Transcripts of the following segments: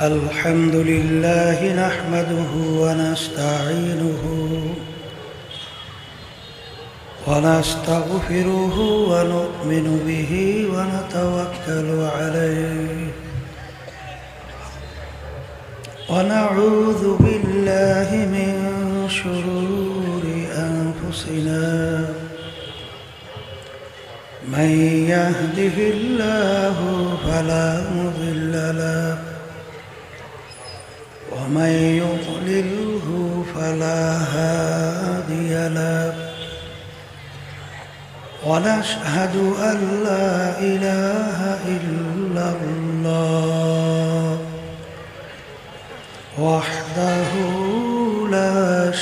الحمد لله نحمده ونستعينه ونستغفره ونؤمن به ونتوكل عليه ونعوذ بالله من شرور أنفسنا من يهده الله فلا مضل له ومن يضلله فلا هادي له ونشهد أن لا إله إلا الله وحده لا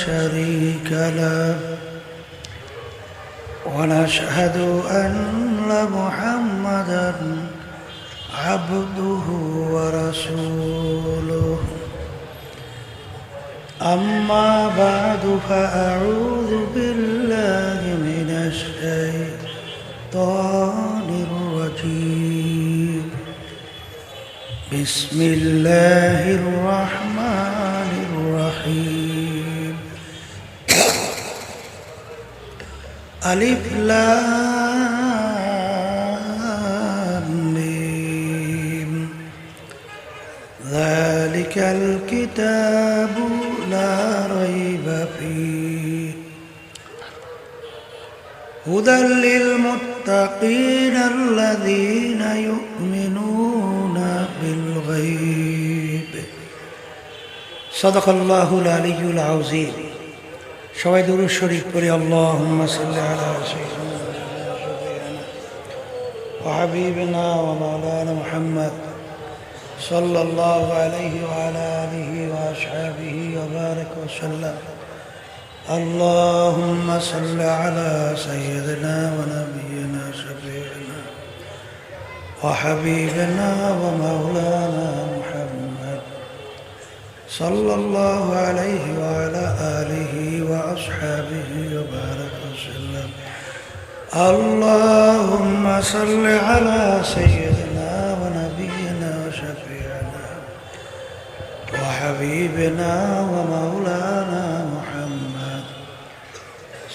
شريك له ونشهد أن محمدًا عبده ورسوله أما بعد فأعوذ بالله من الشيطان الرجيم بسم الله الرحمن الرحيم ألف لام ميم ذلك الكتاب لا ريب فيه هدى للمتقين الذين يؤمنون بالغيب صدق الله العلي العظيم সবাই দুরূদ শরীফ পড়ি আল্লাহুম্মা সাল্লি আলা সাইয়্যিদিনা ওয়া হাবিবিনা ওয়া মাওলানা মুহাম্মদ সাল্লাল্লাহু আলাইহি ওয়া আলা আলিহি ওয়া আসহাবিহি ওয়া বারাক ওয়া সাল্লাম আল্লাহুম্মা সাল্লি আলা সাইয়্যিদিনা ওয়া নাবিয়িনা শাফি'িনা ওয়া হাবিবিনা ওয়া মাওলানা মুহাম্মদ সাল্লাল্লাহু আলাইহি ওয়া আলা আলিহি ওয়া আসহাবিহি ওয়া বারাক ওয়া সাল্লাম আল্লাহুম্মা সাল্লি আলা সাইয়্যিদিনা ওয়া নাবিয়িনা শাফি'িনা ওয়া হাবিবিনা ওয়া মাওলানা মুহাম্মদ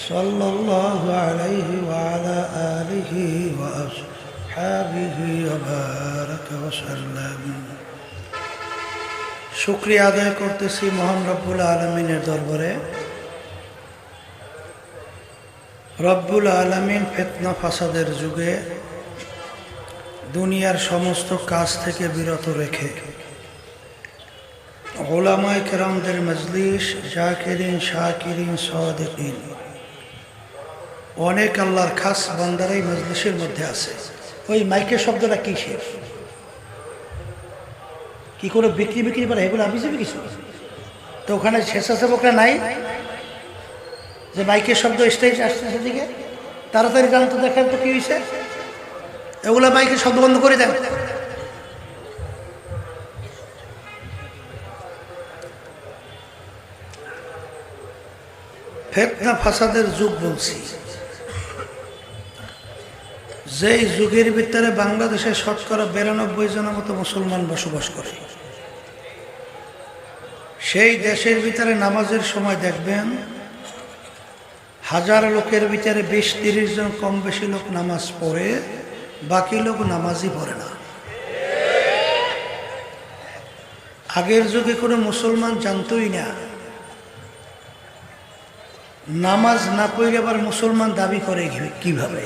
সাল্লাল্লাহু আলাইহি ওয়া আলা আলিহি ওয়া আসহাবিহি ওয়া বারাক ওয়া সাল্লাম শুকরিয়া আদায় করতেছি মহান রব্বুল আলামিনের দরবারে। রব্বুল আলামিন ফিতনা ফাসাদের যুগে দুনিয়ার সমস্ত কাজ থেকে বিরত রেখে উলামায়ে কেরামদের মজলিস, জাকিরিন, শাকিরিন, সাদিকিন অনেক আল্লাহর খাস বান্দারা এই মজলিসের মধ্যে আছে। ওই মাইকের শব্দটা কিসের? কি করে বিক্রি করে এগুলো আমি যাবি কিছু তো ওখানে স্বেচ্ছাসেবকরা নাই যে মাইকের শব্দ স্টেজ আসছে সেদিকে তাড়াতাড়ি জানতো, দেখেন তো কি হয়েছে, এগুলো মাইকের শব্দ বন্ধ করে দেন। ফিতনা ফাসাদের যুগ বলছি, যেই যুগের ভিতরে বাংলাদেশে শতকরা 92 জনের মতো মুসলমান বসবাস করে। সেই দেশের ভিতরে নামাজের সময় দেখবেন 1000 লোকের ভিতরে 20-30 জন কম বেশি লোক নামাজ পড়ে, বাকি লোক নামাজই পড়ে না। আগের যুগে কোনো মুসলমান জানতই না, নামাজ না পড়ে আবার মুসলমান দাবি করে কিভাবে?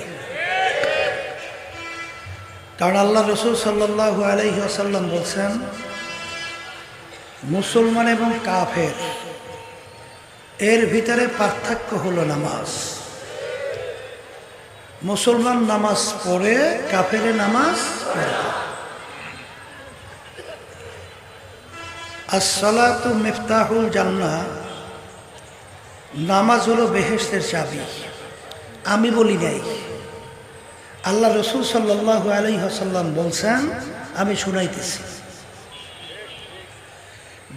কারণ আল্লাহ রাসূল সাল্লাল্লাহু আলাইহি ওয়াসাল্লাম বলছেন, মুসলমান এবং কাফের এর ভিতরে পার্থক্য হলো নামাজ। মুসলমান নামাজ পড়ে, কাফের নামাজ পড়ে। as-salatu মিফতাহুল জান্নাহ, নামাজ হলো বেহেশতের চাবি। আমি বলি নাই, আল্লাহ রাসূল সাল্লাল্লাহু আলাইহি ওয়াসাল্লাম বলছেন, আমি শুনাইতেছি।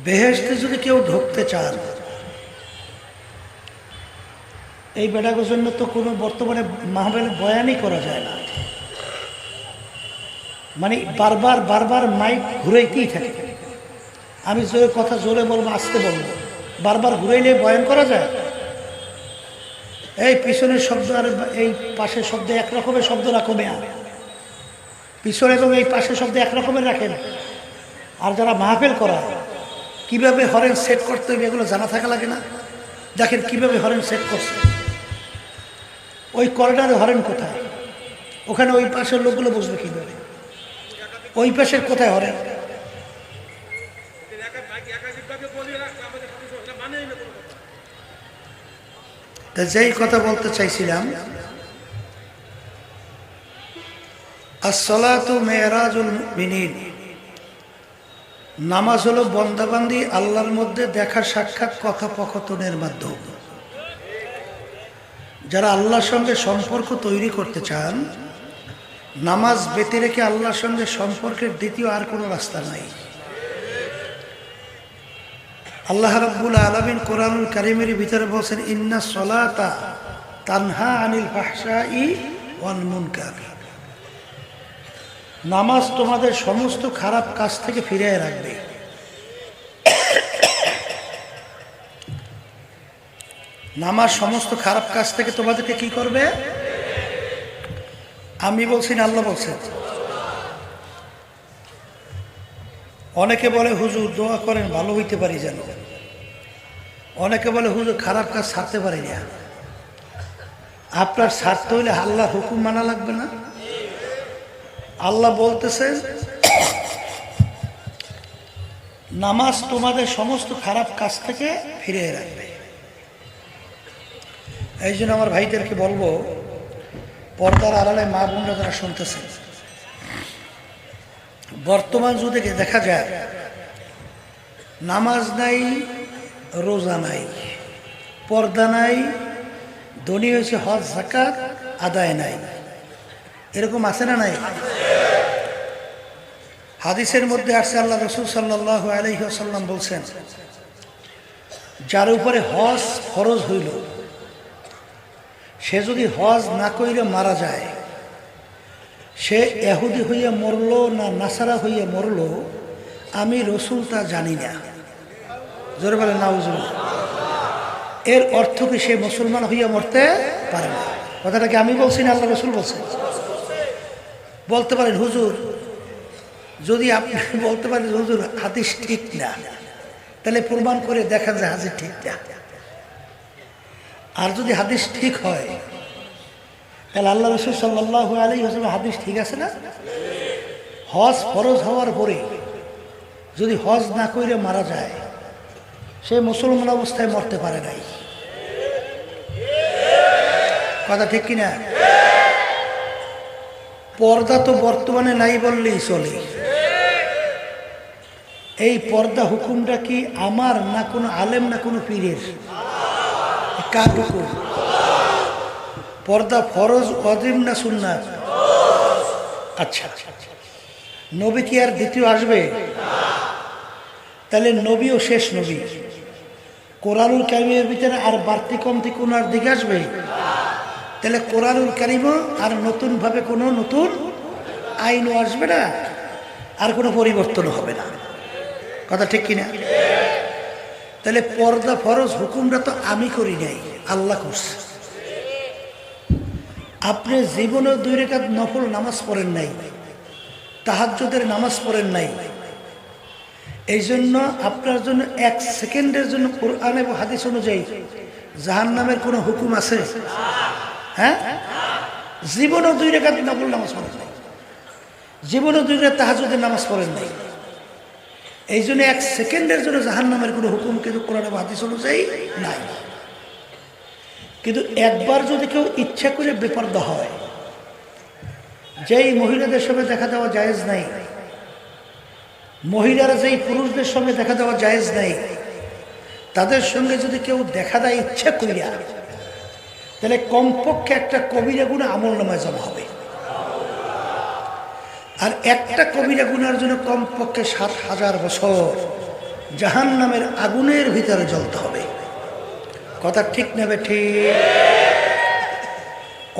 বেহেশতে যদি কেউ ঢুকতে চান, এই বেটাগোর জন্য তো কোনো বর্তমানে মাহফিলে বয়ানই করা যায় না। মানে বারবার বারবার মাইক ঘুরাইতেই থাকে। আমি জোরে কথা জোরে বলবো, আসতে বলবো, বারবার ঘুরাইলে বয়ান করা যায়? এই পিছনের শব্দ আর এই পাশের শব্দ এক রকমের শব্দ রাখবে, পিছনে এবং এই পাশের শব্দ এক রকমের রাখেন। আর যারা মাহফিল করায় কিভাবে হরেন সেট করতে হবে এগুলো জানা থাকা লাগে না? দেখেন কিভাবে হরেন সেট করছে, ওই করিডোরে হরেন কোথায়, ওখানে ওই পাশের লোকগুলো বুঝবে কিভাবে, ওই পাশের কোথায় হরেন। তা যেই কথা বলতে চাইছিলাম, আসসালাতু মেরাজুল মুমিনিন, নামাজ হলো বন্দাবান্দি আল্লাহর মধ্যে দেখা সাক্ষাৎ কথোপকথনের মাধ্যম। যারা আল্লাহর সঙ্গে সম্পর্ক তৈরি করতে চান, নামাজ বেঁধে রেখে আল্লাহর সঙ্গে সম্পর্কের দ্বিতীয় আর কোনো রাস্তা নাই। আল্লাহ রাব্বুল আলামিন কোরআনুল কারীমের ভিতরে বলছেন, ইন্না সলাতা তানহা আনিল ফাহশাই ওয়াল মুনকার, নামাজ তোমাদের সমস্ত খারাপ কাজ থেকে ফিরিয়ে রাখবে। নামাজ সমস্ত খারাপ কাজ থেকে তোমাদেরকে কি করবে? আমি বলছি না, আল্লাহ বলছেন। অনেকে বলে হুজুর দোয়া করেন ভালো হইতে পারি যেন, অনেকে বলে হুজুর খারাপ কাজ ছাড়তে পারি না। আপনার ছাড়তে হইলে আল্লাহর হুকুম মানা লাগবে না? আল্লাহ বলতেছেন নামাজ তোমাদের সমস্ত খারাপ কাজ থেকে ফিরিয়ে রাখবে। এই জন্য আমার ভাইদেরকে বলবো, পর্দার আড়ালে মা বোনরা যারা শুনতেছে, বর্তমান যুগে দেখা যায় নামাজ নাই, রোজা নাই, পর্দা নাই, ধনী হয়েছে হজ যাকাত আদায় নাই, এরকম আছে না নাই? হাদিসের মধ্যে আসছে, আল্লাহ রাসূল সাল্লাল্লাহু আলাইহি ওয়াসাল্লাম বলছেন, যার উপরে হজ ফরজ হইল, সে যদি হজ না কইরে মারা যায়, সে ইহুদি হইয়া মরল না নাসারা হইয়া মরল, আমি রসুল তা জানি না। জোরে বলে নাউজুবিল্লাহ। এর অর্থ কি সে মুসলমান হইয়া মরতে পারে না? কথাটা কি আমি বলছি না আল্লাহ রসুল বলছেন? বলতে পারেন হুজুর, যদি আপনি বলতে পারেন হুজুর হাদিস ঠিক না, তাহলে প্রমাণ করে দেখা যায় হাদিস ঠিক না। আর যদি হাদিস ঠিক হয়, তাহলে আল্লাহ রাসূল সাল্লাল্লাহু আলাইহি ওয়াসাল্লাম হাদিস ঠিক আছে না? হজ ফরজ হওয়ার পরে যদি হজ না কইরে মারা যায়, সে মুসলমান অবস্থায় মরতে পারে নাই। কথা ঠিক কিনা? পর্দা তো বর্তমানে নাই বললেই চলে। এই পর্দা হুকুমটা কি আমার না কোনো আলেম না কোনো পীরের? কার হুকুম? পর্দা ফরজ ওয়াজিব না সুন্নাত? আচ্ছা, নবী কি আর দ্বিতীয় আসবে? তাহলে নবীও শেষ নবী। কোরআনুল কারীমের ভিতরে আর বাড়তি কমতি কোন আর দিকে আসবে? তাহলে কোরআনুল কারীমও আর নতুনভাবে কোনো নতুন আইনও আসবে না, আর কোনো পরিবর্তন হবে না। কথা ঠিক কিনা? তাহলে পর্দা ফরজ হুকুমটা তো আমি করি নাই, আল্লাহ করছে। আপনি জীবনে 2 রাকাত নফল নামাজ পড়েন নাই, তাহাজ্জুদের নামাজ পড়েন নাই, এই জন্য আপনার জন্য 1 সেকেন্ডের জন্য কোরআন এবং হাদিস অনুযায়ী জাহান্নামের কোনো হুকুম আছে? হ্যাঁ, জীবনে 2 রাকাত নফল নামাজ পড়েন নাই, জীবনে 2 রাকাত তাহাজ্জুদের নামাজ পড়েন নাই, এই জন্য 1 সেকেন্ডের জন্য জাহান্নামের কোনো হুকুম কিন্তু কোরআন এবং হাদিস অনুযায়ী নাই। কিন্তু একবার যদি কেউ ইচ্ছা করে বেপরদা হয়, যেই মহিলাদের সঙ্গে দেখা দেওয়া জায়েজ নাই, মহিলারা যেই পুরুষদের সঙ্গে দেখা দেওয়া জায়েজ নাই, তাদের সঙ্গে যদি কেউ দেখা দেয় ইচ্ছা করিয়া, তাহলে কমপক্ষে একটা কবিরা গুনাহ আমলনামায় জমা হবে। আর একটা কবিরা গুনার জন্য কমপক্ষে 7,000 বছর জাহান্নামের আগুনের ভিতরে জ্বলতে হবে। কথা ঠিক নেবে? ঠিক।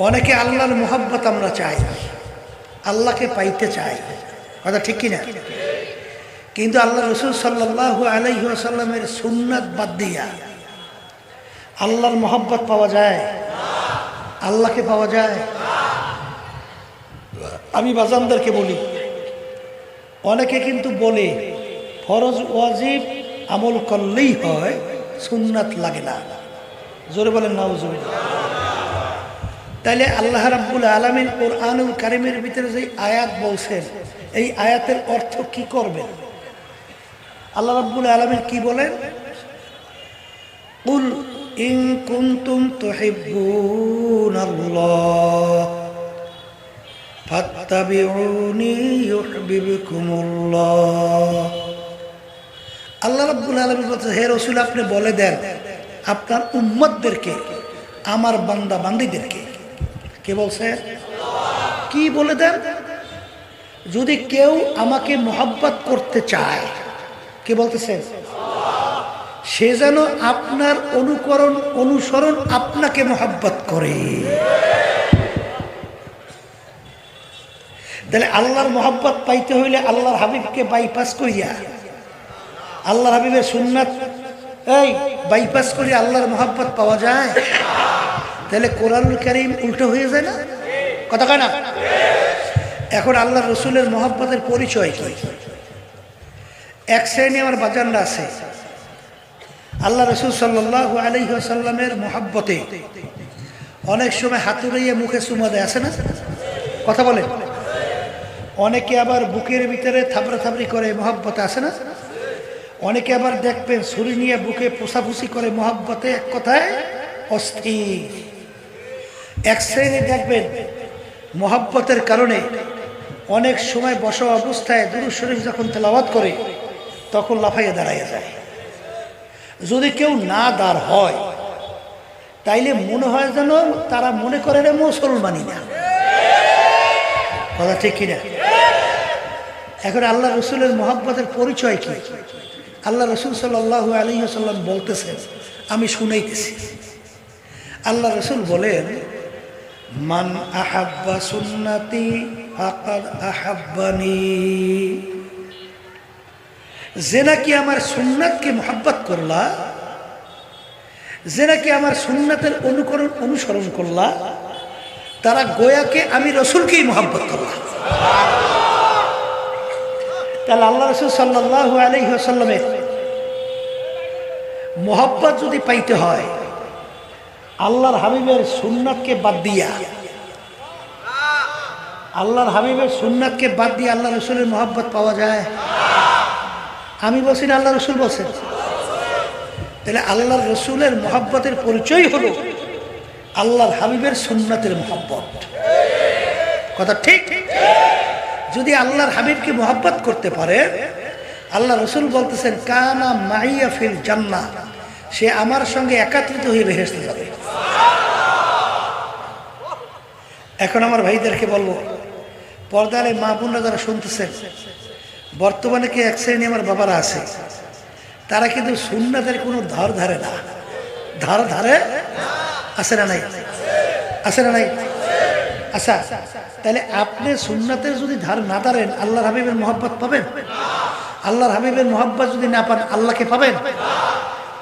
অনেকে আল্লাহর মোহাব্বত আমরা চাই, আল্লাহকে পাইতে চাই। কথা ঠিক কিনা? কিন্তু আল্লাহ রসুল সাল্লাল্লাহু আলাইহি ওয়াসাল্লামের সুন্নাত বাদ দিয়া আল্লাহর মহব্বত পাওয়া যায়? আল্লাহকে পাওয়া যায়? আমি বাজানদেরকে বলি, অনেকে কিন্তু বলে ফরজ ওয়াজিব আমল করলেই হয়, সুন্নাত লাগে না। জোরে বলেন নাউজুবিল্লাহ। তাইলে আল্লাহ রাব্বুল আলামিন কোরআনুল কারীমের ভিতরে যে আয়াত বলছেন, এই আয়াতের অর্থ কি করবেন? আল্লাহ রাব্বুল আলামিন কি বলেন? কুল ইন কুনতুম তুহিব্বুনাল্লাহ ফাত্তাবিউনি ইউহিব্বুকুমুল্লাহ। আল্লাহ রাব্বুল আলামিন বলছেন, হে রাসূল আপনি বলে দেন আপনার উম্মতদেরকে, আমার বান্দা বান্দীদেরকে। কে বলছে? কি বলে দেন? যদি কেউ আমাকে মহব্বত করতে চায়, কে বলতেছেন? সে যেন আপনার অনুসরণ আপনাকে মহব্বত করে। তাহলে আল্লাহর মহব্বত পাইতে হইলে আল্লাহর হাবিবকে বাইপাস করিয়া, আল্লাহর হাবিবের সুন্নাত বাইপাস করে আল্লাহর মহব্বত পাওয়া যায়? তাহলে কোরআনুল কারীম উল্টো হয়ে যায় না? কথা কয় না? এখন আল্লাহ রসুলের মহব্বতের পরিচয় কি? এক শ্রেণী আমার বাজানরা আছে, আল্লাহ রসুল সাল্লাল্লাহু আলাইহি ওয়াসাল্লামের মহব্বতে অনেক সময় হাতুড়িয়ে মুখে চুমা দেয়, আছে না? কথা বলে। অনেকে আবার বুকের ভিতরে থাবড়া থাবড়ি করে, মহব্বতে, আছে না? অনেকে আবার দেখবেন ছুরি নিয়ে বুকে পোষাপুষি করে, মহব্বতে, এক কথায় অস্থির। এক শ্রেণী দেখবেন মহব্বতের কারণে অনেক সময় বসা অবস্থায় দুরূদ শরীফ যখন তেলাওয়াত করে তখন লাফাইয়া দাঁড়াইয়া যায়। যদি কেউ না দাঁড় হয় তাইলে মনে হয় যেন তারা মনে করে রে মুসলমানই না। কথা ঠিক কিনা? এখন আল্লাহ রসুলের মহব্বতের পরিচয় কি? আল্লাহ রসুল সাল্লাল্লাহু আলাইহি ওয়াসাল্লাম বলতেছেন, আমি শুনাইতেছি। আল্লাহ রসুল বলেন, মান আহাব্বা সুন্নতি ফাকাদ আহাব্বানি। যে নাকি আমার সুন্নাতকে মহব্বত করলা, যে নাকি আমার সুন্নাতের অনুসরণ করলা, তারা গোয়াকে আমি রসুলকেই মহব্বত করলা। তাহলে আল্লাহ রসুল সাল্লাল্লাহু আলাইহি ওয়াসাল্লামের মহব্বত যদি পাইতে হয়, আল্লাহর হাবিবের সুন্নাতকে বাদ দিয়া, আল্লাহর হাবিবের সুন্নাতকে বাদ দিয়ে আল্লাহ রসুলের মহব্বত পাওয়া যায়? আমি বলছি না, আল্লাহ রসুল বলছেন। তাহলে আল্লাহর রসুলের মহব্বতের পরিচয় হলো আল্লাহর হাবিবের সুন্নাতের মহব্বত। কথা ঠিক? যদি আল্লাহর হাবিবকে মহব্বত করতে পারে, আল্লাহ রসুল বলতেছেন, কানা মাইয়া ফিল জান্নাহ, সে আমার সঙ্গে একাত্রিত হয়ে বেহেশতে যাবে। এখন আমার ভাইদেরকে বলবো, পর্দারে মা বোনরা যারা শুনতেছেন, বর্তমানে কি এক শ্রেণী আমার বাবারা আছে, তারা কিন্তু সুন্নাতের কোনো ধার ধারে না। ধার ধারে আছে না নাই? আছে না নাই? আচ্ছা, তাহলে আপনি সুন্নাতের যদি ধার না ধারেন, আল্লাহর হাবিবের মহব্বত পাবেন? আল্লাহর হাবিবের মহব্বত যদি না পান, আল্লাহকে পাবেন?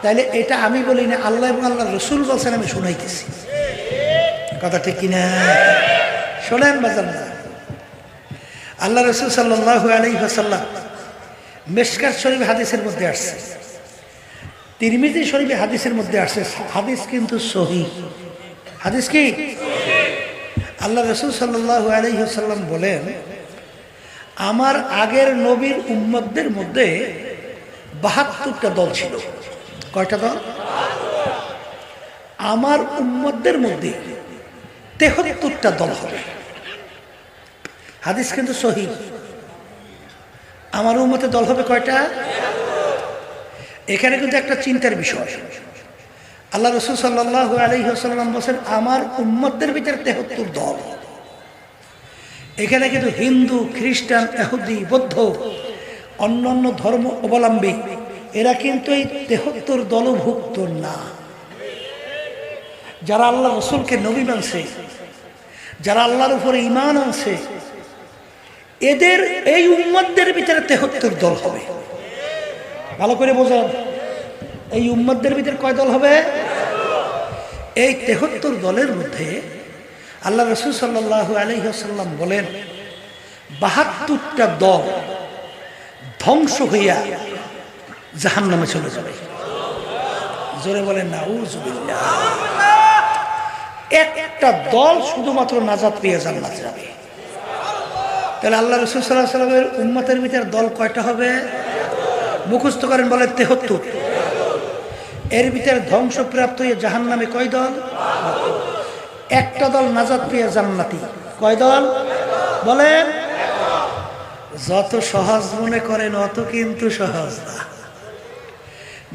তাইলে এটা আমি বলি না, আল্লাহ এবং আল্লাহ রসুল বলছেন, আমি শুনাইতেছি। কথা ঠিক কিনা? শোনেন বাজার না, আল্লাহ রসুল সাল্লাল্লাহু আলাইহি ওয়াসাল্লাম মিশকাত শরীফ হাদিসের মধ্যে আসছে, তিরমিজি শরীফে হাদিসের মধ্যে আসছে, হাদিস কিন্তু সহিহ। হাদিস কি? আল্লাহ রসুল সাল্লাল্লাহু আলাইহি ওয়াসাল্লাম বলেন, আমার আগের নবীর উম্মতদের মধ্যে ৭২টা দল ছিল। কয়টা দল? আমার উম্মতদের মধ্যে ৭৩টা দল হবে। হাদিস কিন্তু সহিহ। আমার উম্মতে দল হবে কয়টা? এখানে কিন্তু একটা চিন্তার বিষয়। আল্লাহ রসুল সাল্লাল্লাহু আলাইহি ওয়াসাল্লাম বলেন, আমার উম্মতদের ভিতরে ৭৩ দল। এখানে কিন্তু হিন্দু, খ্রিস্টান, ইহুদি, বৌদ্ধ, অন্যান্য ধর্ম অবলম্বী এরা কিন্তু এই ৭৩ দলভুক্ত না। যারা আল্লাহ রসুলকে নবী মানছে, যারা আল্লাহর উপরে ঈমান আনছে, এদের এই উম্মতদের ভিতরে ৭৩ দল হবে। ভালো করে বোঝেন, এই উম্মতদের ভিতরে কয় দল হবে? এই ৭৩ দলের মধ্যে আল্লাহ রাসূল সাল্লাল্লাহু আলাইহি ওয়াসাল্লাম বলেন ৭২টা দল ধ্বংস হইয়া জাহান্নামে চলে যাবে। জোরে বলেন নাউযুবিল্লাহ। একটা দল শুধুমাত্র নাজাত পেয়ে জান্নাতে যাবে। তাহলে আল্লাহ রাসূল সাল্লাল্লাহু আলাইহি ওয়াসাল্লামের উম্মতের ভিতরে দল কয়টা হবে? মুখস্থ করেন, বলেন ৭৩। এর ভিতরে ধ্বংসপ্রাপ্ত হয়ে জাহান্নামে কয় দল? একটা দল নাজাত পেয়ে জান্নাতি। কয় দল বলেন? যত সহজ মনে করেন অত কিন্তু সহজ না,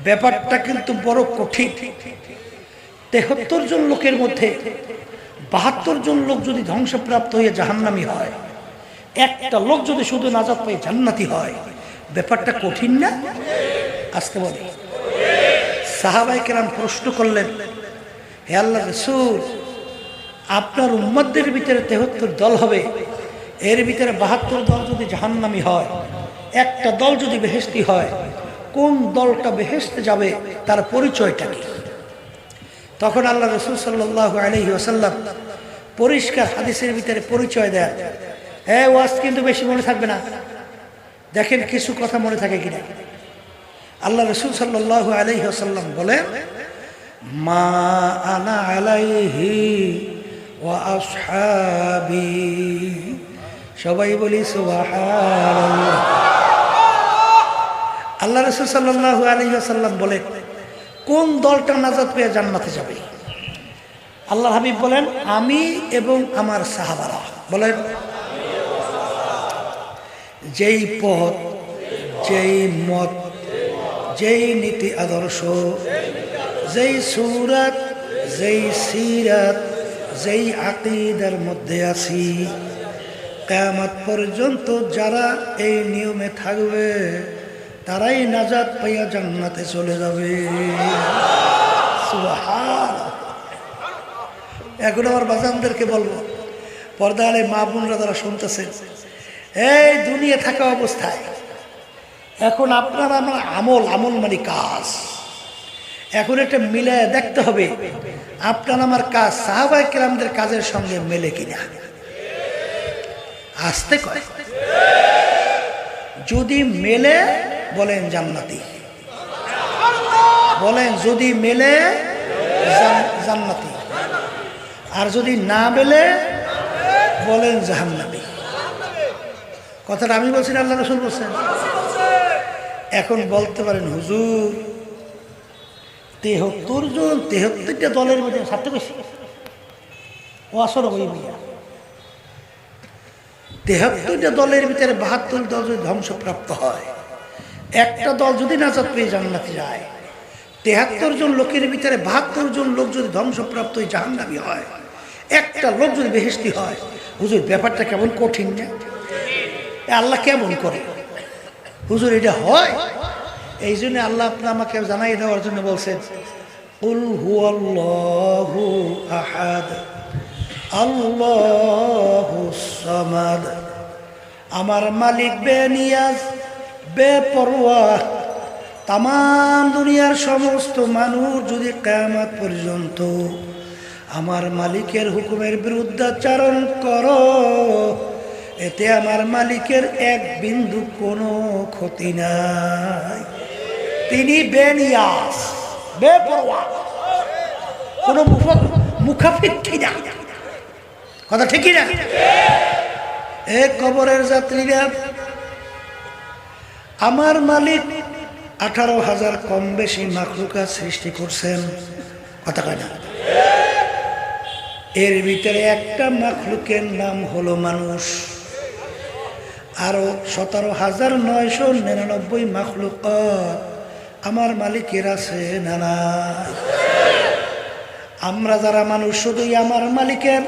ব্যাপারটা কিন্তু বড় কঠিন। ৭৩ জন লোকের মধ্যে ৭২ জন লোক যদি ধ্বংসপ্রাপ্ত হয়ে জাহান্নামী হয়, একটা লোক যদি শুধু নাজাত পেয়ে জান্নাতি হয়, ব্যাপারটা কঠিন না? আসতে বলে সাহাবায়ে কেরাম প্রশ্ন করলেন, হে আল্লাহর রাসূল, আপনার উম্মতদের ভিতরে ৭৩ দল হবে, এর ভিতরে ৭২ দল যদি জাহান্নামী হয়, একটা দল যদি বেহেশতি হয়, কোন দলটা বেহেশতে যাবে তার পরিচয়টা কি? তখন আল্লাহ রাসূল সাল্লাল্লাহু আলাইহি ওয়াসাল্লাম পরিষ্কার হাদিসের ভিতরে পরিচয় দেন। হ্যাঁ, ওয়াজ কিন্তু বেশি মনে থাকবে না, দেখেন কিছু কথা মনে থাকে কিনা। আল্লাহ রাসূল সাল্লাল্লাহু আলাইহি ওয়াসাল্লাম বলেন, মা আনা আলাইহি ওয়া আসহাবি। সবাই বলি সুবহানাল্লাহ। আল্লাহ রাসূল সাল্লাল্লাহু আলাইহি ওয়াসাল্লাম বলেন, কোন দলটা নাজাত পেয়ে জান্নাতে যাবে? আল্লাহর হাবিব বলেন, আমি এবং আমার সাহাবারা। বলেন, যেই পথ, যেই মত, যেই নীতি আদর্শ, যেই সূরত, যেই সিরাত, যেই আকীদার মধ্যে আছি, কিয়ামত পর্যন্ত যারা এই নিয়মে থাকবে তারাই নাজাত পাইয়া জান্নাতে চলে যাবে। সুবহানাল্লাহ। এখন আমার বাজানদেরকে বলবো, পর্দায় মা বোনরা যারা শুনতেছেন, এই দুনিয়া থাকা অবস্থায় এখন আপনার আমার আমল মানে কাজ, এখন এটা মিলে দেখতে হবে আপনার আমার কাজ সাহাবায়ে কেরামদের কাজের সঙ্গে মেলে কিনা। আসতে কয়, যদি মেলে বলেন জান্নাতি, বলেন যদি মেলে জান্নাতি, আর যদি না মেলে বলেন জাহান্নামী। কথাটা আমি বলছি না, আল্লাহ রাসূল বলছেন। এখন বলতে পারেন, হুজুর ৭৩ জন ৭৩টা দলের মধ্যে সাথে বেশি ও আসর হয়ে গিয়া ৭৩টা দলের ভিতরে ৭২ দল যদি ধ্বংসপ্রাপ্ত হয়, একটা দল যদি নাজাত পেয়ে জান্নাতে যায়, ৭৩ জন লোকের ভিতরে ৭২ জন লোক যদি ধ্বংসপ্রাপ্ত হয়ে জাহান্নামী হয়, একটা লোক যদি বেহেশতি হয়, হুজুর ব্যাপারটা কেমন কঠিন না? আল্লাহ কেমন করে হুজুর এটা হয়? এই জন্য আল্লাহ আপনার আমাকে জানাই দেওয়ার জন্য বলছেন, কুল হুয়াল্লাহু আহাদ আল্লাহুস সামাদ। আমার মালিক বেনিয়াজ, বেপরোয়া। তাম দুনিয়ার সমস্ত মানুষ যদি কিয়ামত পর্যন্ত আমার মালিকের হুকুমের বিরুদ্ধাচরণ করো, এতে আমার মালিকের এক বিন্দু কোনো ক্ষতি নাই। তিনি বেনিয়াজ, বেপরোয়া, কোনো মুখাপেক্ষী না। কথা ঠিকই না? এক কবরের যাত্রীরা, আমার মালিক 18,000 কম বেশি মাখলুকাত সৃষ্টি করছেন। কথা কয় না? এর ভিতরে একটা মাখলুকের নাম হলো মানুষ, আরো 17,999 মাখলুকাত আমার মালিকের আছে না না? আমরা যারা মানুষ শুধুই আমার মালিকের,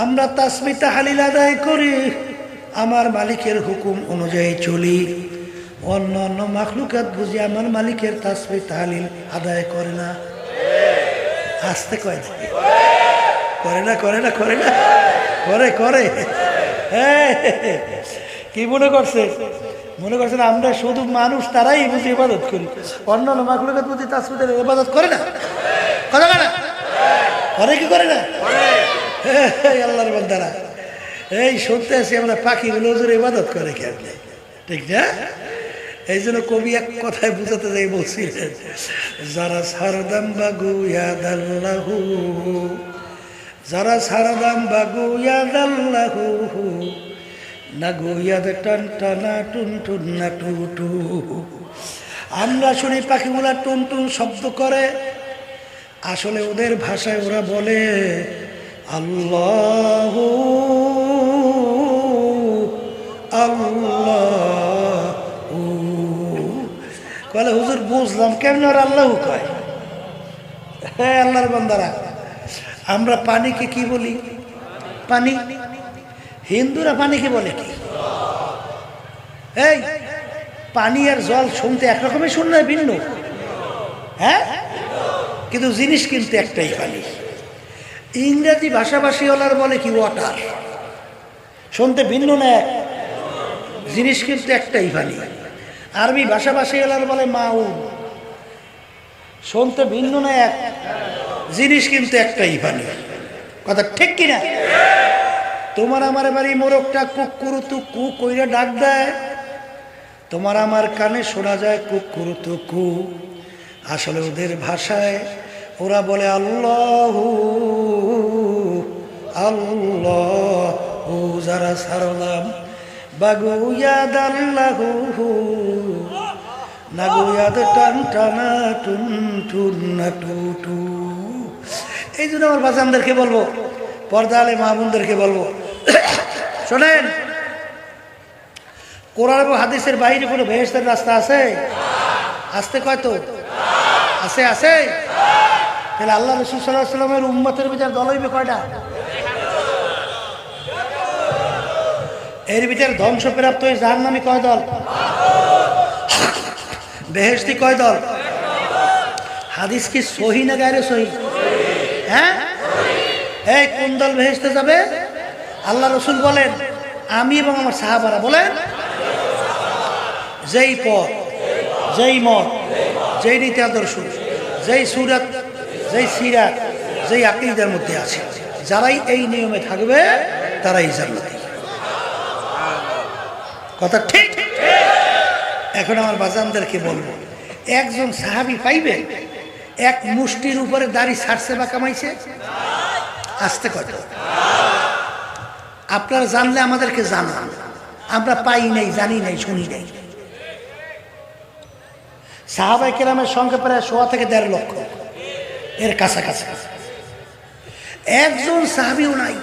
আমরা তাসবিহ তাহলিল আদায় করি, আমার মালিকের হুকুম অনুযায়ী চলি। অন্য অন্য মাখলুকাত বুঝি আমার মালিকের তাসবিহ তাহলিল আদায় করে না। আসতে কয় না? করে না, করে না, করে না, করে করে। কি মনে করছে? মনে করছেন আমরা শুধু মানুষ, তারাই বুঝি ইবাদত করি, অন্যান্য মাখলুকাত বুঝি তাসবিদের ইবাদত করে না। কথা না করে, কি করে না? আল্লাহর বান্দারা, এই শুনতে আছি আমরা পাখিগুলো হুজুর ইবাদত করে কেমনে, ঠিক না? এই জন্য কবি এক কথায় বুঝাতে যাই বলছিলেন, যারা সারদাম বাগু ইয়াদাল্লাহু, যারা সারদাম বাগু ইয়াদাল্লাহু, না গুয়াদ টান টানা টুন টুন না টু টু। আমরা শুনি পাখিগুলা টুন টুন শব্দ করে, আসলে ওদের ভাষায় ওরা বলে আল্লাহ আল্লাহ। কলে হুজুর বুঝলাম কেমন আর আল্লাহ কয়। হ্যাঁ আল্লাহর বান্দারা, আমরা পানিকে কি বলি? পানি। হিন্দুরা পানিকে বলে কি? এই পানি আর জল শুনতে একরকমই শুনলে ভিন্ন, হ্যাঁ, কিন্তু জিনিস কিন্তু একটাই, পানি। ইংরেজি ভাষাভাষী ওলার বলে কি? ওয়াটার। শুনতে ভিন্ন না, জিনিস কিন্তু একটাই, পানি। আরবি ভাষাভাষী ওলার বলে মাউ, শুনতে ভিন্ন না, এক, জিনিস কিন্তু একটাই, পানি। কথা ঠিক কিনা? তোমার আমার বাড়ি মোরগটা কুকুরুতু কু কইরা ডাক দেয়, তোমার আমার কানে শোনা যায় কুকুরুতু কু। আসলে ওদের ভাষায় ওরা বলে আল্লাহু আল্লাহু। যারা সারলাম বাগুয়াদ আল্লাহু, নাগুয়াদ টান টানা টুন টুন না টু টু। এই জন্য আমার বাজানদেরকে বলবো, পর্দা আলে মা বোনদেরকে বলবো, শোনেন, কোরআন এবং হাদিসের বাইরে কোনো বেহেশতের রাস্তা আছে? আসতে কয় তো আছে, আছে। তাহলে আল্লাহ রাসূল সাল্লাল্লাহু আলাইহি ওয়াসাল্লামের উম্মতের ভিতর দল হইবে কয়টা? এর ভিতর ধ্বংসপ্রাপ্ত হয়ে জাহান্নামী কয় দল? বেহেশতি কয় দল? হাদিস কি সহি না গায়রে সহি? হ্যাঁ, এই কোন দল বেহেশতে যাবে? আল্লাহ রাসূল বলেন, আমি এবং আমার সাহাবারা বলেন, যেই পথ, যেই মত, যেই নীতি আদর্শ, যেই সুরাত, যেই সিরাত, যেই আকীদার মধ্যে আছে, যারাই এই নিয়মে থাকবে তারাই জান্নাতি। কথা ঠিক? এখন আমার বাজানদেরকে বলবো, একজন সাহাবী পাইবে এক মুষ্টির উপরে দাড়ি ছাড়ছে বা কামাইছে? আসতে কথা আপনারা জানলে আমাদেরকে জানান, আমরা পাই নাই, জানি নাই, শুনি নাই। সাহাবায়ে কেরামের সংখ্যা প্রায় 1.5 থেকে 1.5 লক্ষ, এর কাছাকাছি। একজন সাহাবীও নাই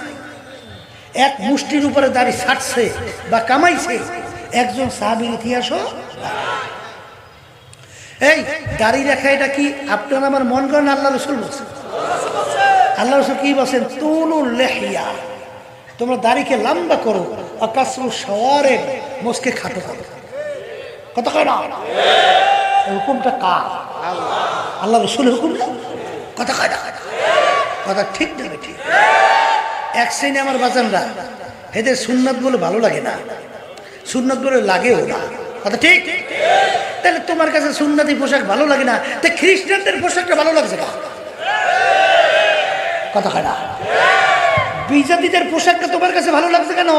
এক মুষ্টির উপরে দাড়ি ছাড়ছে বা কামাইছে, একজন সাহাবীর ইতিহাসও। এই দাড়ি রাখা এটা কি আপনার আমার মন করেন? আল্লাহ রাসূল বলছেন। আল্লাহ রাসূল কি বলেন? তুলুল লিহিয়া, তোমরা দাড়িকে লম্বা করো, আর কাসরু শাওয়ারিব, মুখকে খাটো করো। কত কয় না? হুকুমটা কার? আল্লাহ রাসূলের হুকুম না? কথা কয় না? কথা ঠিক না? ঠিক। এক শ্রেণী আমার বাজানরা, এদের সুন্নাত বলে ভালো লাগে না, সুন্নাত বলে লাগেও না। কথা ঠিক? তাহলে তোমার কাছে সুন্নতি পোশাক ভালো লাগে না, তো খ্রিস্টানদের পোশাকটা ভালো লাগছে না? কথা কয় না? বিজাতিদের পোশাকটা তোমার কাছে ভালো লাগছে কেন?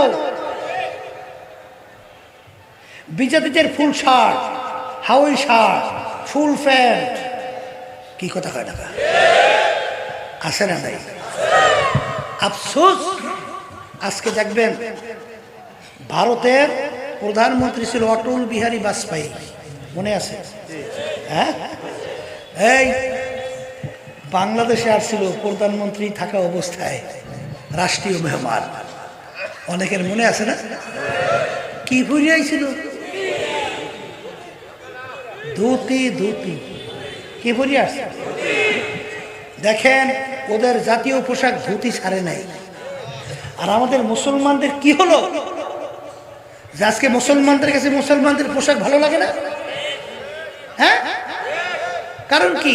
বিজাতিদের full shirt, Hawaii shirt, full pant, কি কথা কয় না? আছে না নাই? আফসোস, আজকে দেখবেন ভারতের প্রধানমন্ত্রী ছিল অটল বিহারী বাজপেয়ী, মনে আছে? হ্যাঁ, এই বাংলাদেশে আসছিল প্রধানমন্ত্রী থাকা অবস্থায়, রাষ্ট্রীয় মেহমান, অনেকের মনে আছে না? কি পরে আইছিল? ধুতি, ধুতি কি পরে আসছে? দেখেন, ওদের জাতীয় পোশাক ধুতি ছাড়ে নাই। আর আমাদের মুসলমানদের কি হলো, আজকে মুসলমানদের কাছে মুসলমানদের পোশাক ভালো লাগে না? হ্যাঁ, কারণ কি?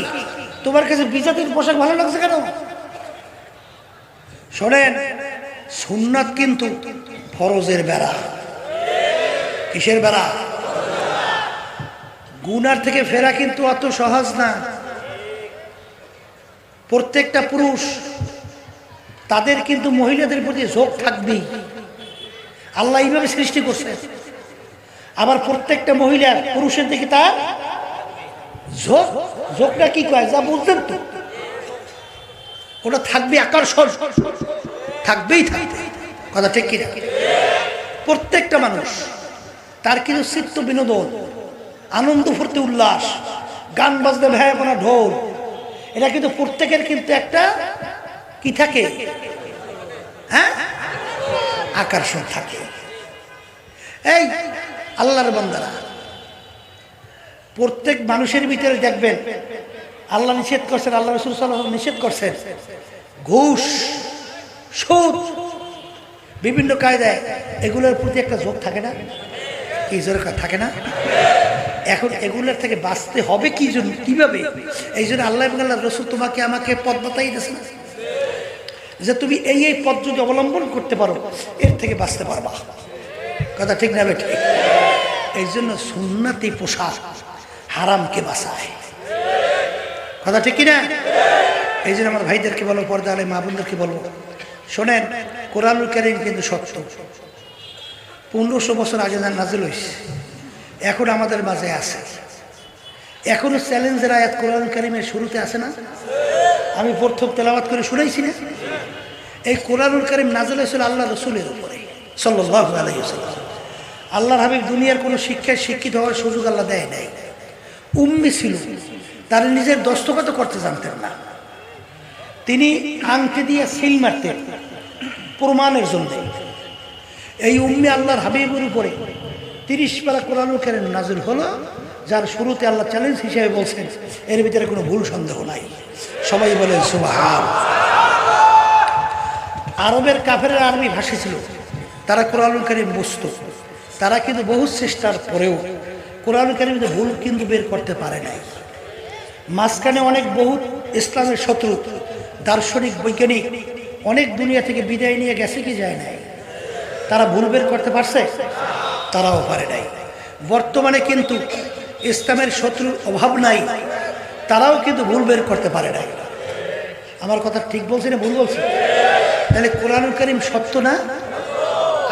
তোমার কাছে বিজাতির পোশাক ভালো লাগছে কেন? শোনেন, সুন্নাত কিন্তু ফরজের বেড়া। কিসের বেড়া? গুনার থেকে ফেরা কিন্তু অত সহজ না। প্রত্যেকটা পুরুষ তাদের কিন্তু মহিলাদের প্রতি ঝোঁক থাকবেই, আল্লাহ এইভাবে সৃষ্টি করছে। আবার প্রত্যেকটা মহিলা পুরুষের দিকে তার ঝোঁক, ঝোঁকটা কি কয় যা বুঝলেন তো, ওটা থাকবে, আকর্ষণ থাকবেই থাকবে, কথা ঠিক কিনা? প্রত্যেকটা মানুষ তার কিন্তু চিত্ত বিনোদন, আনন্দ ফুর্তি উল্লাস, গান বাজনা ভেড়াপনা ঢোল, এটা কিন্তু প্রত্যেকের কিন্তু একটা কি থাকে, হ্যাঁ, আকর্ষণ থাকে। এই আল্লাহর বান্দারা, প্রত্যেক মানুষের ভিতরে দেখবেন আল্লাহ নিষেধ করছেন, আল্লাহ রাসূল সাল্লাল্লাহু আলাইহি ওয়াসাল্লাম নিষেধ করছেন ঘুষ, সুদ, বিভিন্ন কায়দায়, এগুলোর প্রতি একটা ঝোঁক থাকে না? কি জোরে থাকে না? এখন এগুলোর থেকে বাঁচতে হবে কি জন্য, কিভাবে? এই জন্য আল্লাহ এবং আল্লাহ রাসূল তোমাকে আমাকে পথ বাতাই দিয়েছেন যে তুমি এই এই পথ যদি অবলম্বন করতে পারো এর থেকে বাঁচতে পারবা, কথা ঠিক না বেঠিক? এই জন্য সুন্নতি পোশাক হারামকে বাঁচায়, কথা ঠিক কিনা? এই জন্য আমার ভাইদেরকে বলো, পর্দা আলে মা বোনদেরকে বলবো, শোনেন, কোরআনুল কারীম কিন্তু সত্য। 1500 বছর আগে নাজিল হয়েছে, এখন আমাদের মাঝে আছে। এখনো চ্যালেঞ্জের আয়াত কোরআনুল কারীমের শুরুতে আছে না? আমি প্রথম তেলাওয়াত করে শুনাইছি না? এই কোরআনুল কারীম নাজিল হয়েছিল আল্লাহ রাসূলের উপরে সাল্লাল্লাহু আলাইহি ওয়াসাল্লাম। আল্লাহর হাবিব দুনিয়ার কোনো শিক্ষায় শিক্ষিত হওয়ার সুযোগ আল্লাহ দেয় নাই। উম্মি ছিল, তার নিজের দস্তখত করতে জানতেন না। তিনি আংটি দিয়ে সিল মারতেন প্রমাণের জন্য। এই উম্মি আল্লাহর হাবিবের উপরে 30 পারা কোরআনুল কারীম নাজিল হলো, যার শুরুতে আল্লাহ চ্যালেঞ্জ হিসেবে বলছেন এর ভিতরে কোনো ভুল সন্দেহ নাই। সবাই বলেন সুবহান। আরবের কাফেররা আরবি ভাষী ছিল, তারা কোরআনুল কারীম বুঝতো, তারা কিন্তু বহু চেষ্টার পরেও কোরআনুল কারীমের ভুল কিন্তু বের করতে পারে নাই। মাঝখানে অনেক বহুত ইসলামের শত্রু, দার্শনিক, বৈজ্ঞানিক অনেক দুনিয়া থেকে বিদায় নিয়ে গেছে কি যায় নাই? তারা ভুল বের করতে পারছে? তারাও পারে নাই। বর্তমানে কিন্তু ইসলামের শত্রুর অভাব নাই, তারাও কিন্তু ভুল বের করতে পারে নাই। আমার কথা ঠিক বলছি না ভুল বলছি? তাহলে কোরআনুল কারীম সত্য না?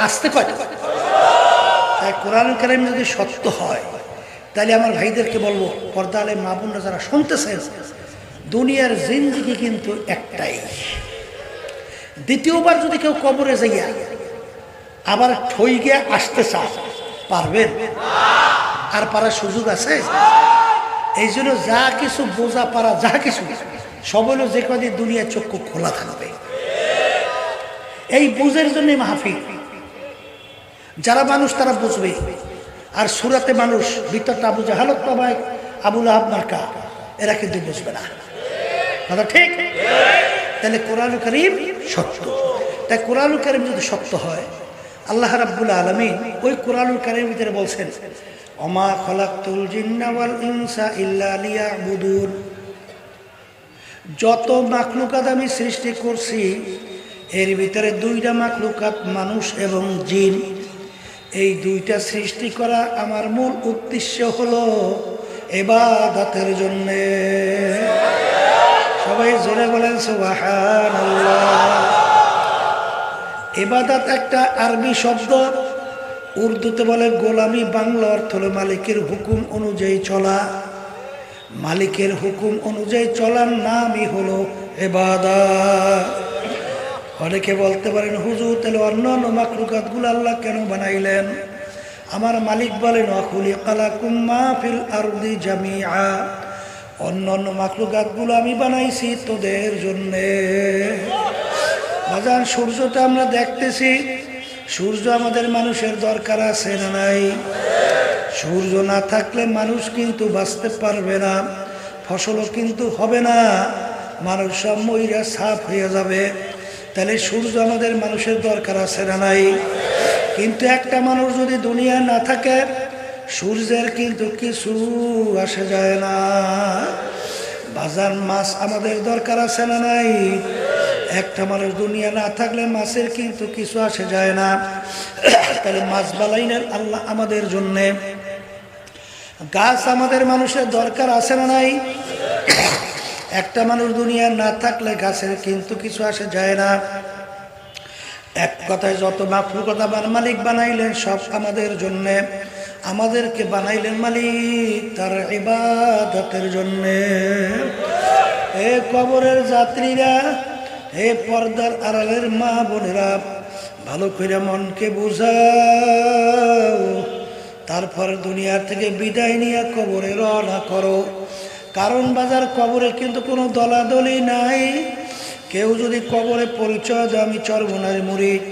আসতে কয়টা? তাই কোরআনুল কারীম যদি সত্য হয় তাহলে আমার ভাইদেরকে বলবো, পর্দা আলে মা বোনরা যারা শুনতেছেন, দুনিয়ার জিন্দেগি কিন্তু একটাই। দ্বিতীয়বার যদি কেউ কবরে যাইয়া আবার ঠই গিয়ে আসতে চায়, পারবেন? আর পারার সুযোগ আছে? এই জন্য যা কিছু বোঝা পারা, যা কিছু সব হলো যে কদিন দুনিয়ার চক্ষু খোলা থাকবে। এই বুঝের জন্যই মাহফিল। যারা মানুষ তারা বুঝবে, আর সুরাতে মানুষ ভিতরটা আবু জাহালত পাবায়, আবু লাহাব মার্কা, এরা কিন্তু বুঝবে না, কথা ঠিক? তাহলে কোরআনুল কারীম সত্য। তাই কোরআনুল কারীম যদি সত্য হয়, আল্লাহ রাব্বুল আলামিন ওই কোরআনুল কারীমের ভিতরে বলছেন, ওমা খলাকতুল জিন্না ওয়াল ইনসা ইল্লা লিয়াবুদুন, যত মাখলুকাত আমি সৃষ্টি করছি এর ভিতরে দুইটা মাখলুকাত, মানুষ এবং জিন, এই দুইটা সৃষ্টি করা আমার মূল উদ্দেশ্য হলো ইবাদতের জন্য। সবাই জোরে বলেন সুবহানাল্লাহ। ইবাদত একটা আরবি শব্দ, উর্দুতে বলে গোলামি, বাংলা অর্থ হলো মালিকের হুকুম অনুযায়ী চলা। মালিকের হুকুম অনুযায়ী চলার নামই হলো ইবাদত। অনেকে বলতে পারেন, হুজুর তাহলে অন্য অন্য মাখলুকাতগুলো আল্লাহ কেন বানাইলেন? আমার মালিক বলেন, ওয়াখুলিকা লাকুম মা ফিল আরদি জামিআ, অন্য অন্য মাখলুকাতগুলো আমি বানাইছি তোদের জন্যে। বাজান, সূর্যটা আমরা দেখতেছি, সূর্য আমাদের মানুষের দরকার আছে না নাই? সূর্য না থাকলে মানুষ কিন্তু বাঁচতে পারবে না, ফসলও কিন্তু হবে না, মানুষ সব মইরা সাফ হয়ে যাবে। তাহলে সূর্য আমাদের মানুষের দরকার আছে না নাই? কিন্তু একটা মানুষ যদি দুনিয়া না থাকে, সূর্যের কিন্তু কিছু আসে যায় না। বাজার মাছ আমাদের দরকার আছে না নাই? একটা মানুষ দুনিয়া না থাকলে মাছের কিন্তু কিছু আসে যায় না। তাহলে মাছ বানাইলেন আল্লাহ আমাদের জন্যে। গাছ আমাদের মানুষের দরকার আছে না নাই? একটা মানুষ দুনিয়া না থাকলে গাছের কিন্তু কিছু আসে যায় না। এক কথায় যত মাখলুকতা মালিক বানাইলেন সব আমাদের জন্যে। আমাদেরকে বানাইলেন মালিক তার ইবাদতের জন্যে। এ কবরের যাত্রীরা, হে পর্দার আড়ালের মা বোনেরা, ভালো করে মনকে বুঝাও। তারপর দুনিয়া থেকে বিদায় নিয়ে কবরে রওনা করো। কারণ বাজার কবরে কিন্তু কোনো দলাদলি নাই। কেউ যদি কবরে পরিচয় দেয় আমি চরমনার মুরিদ,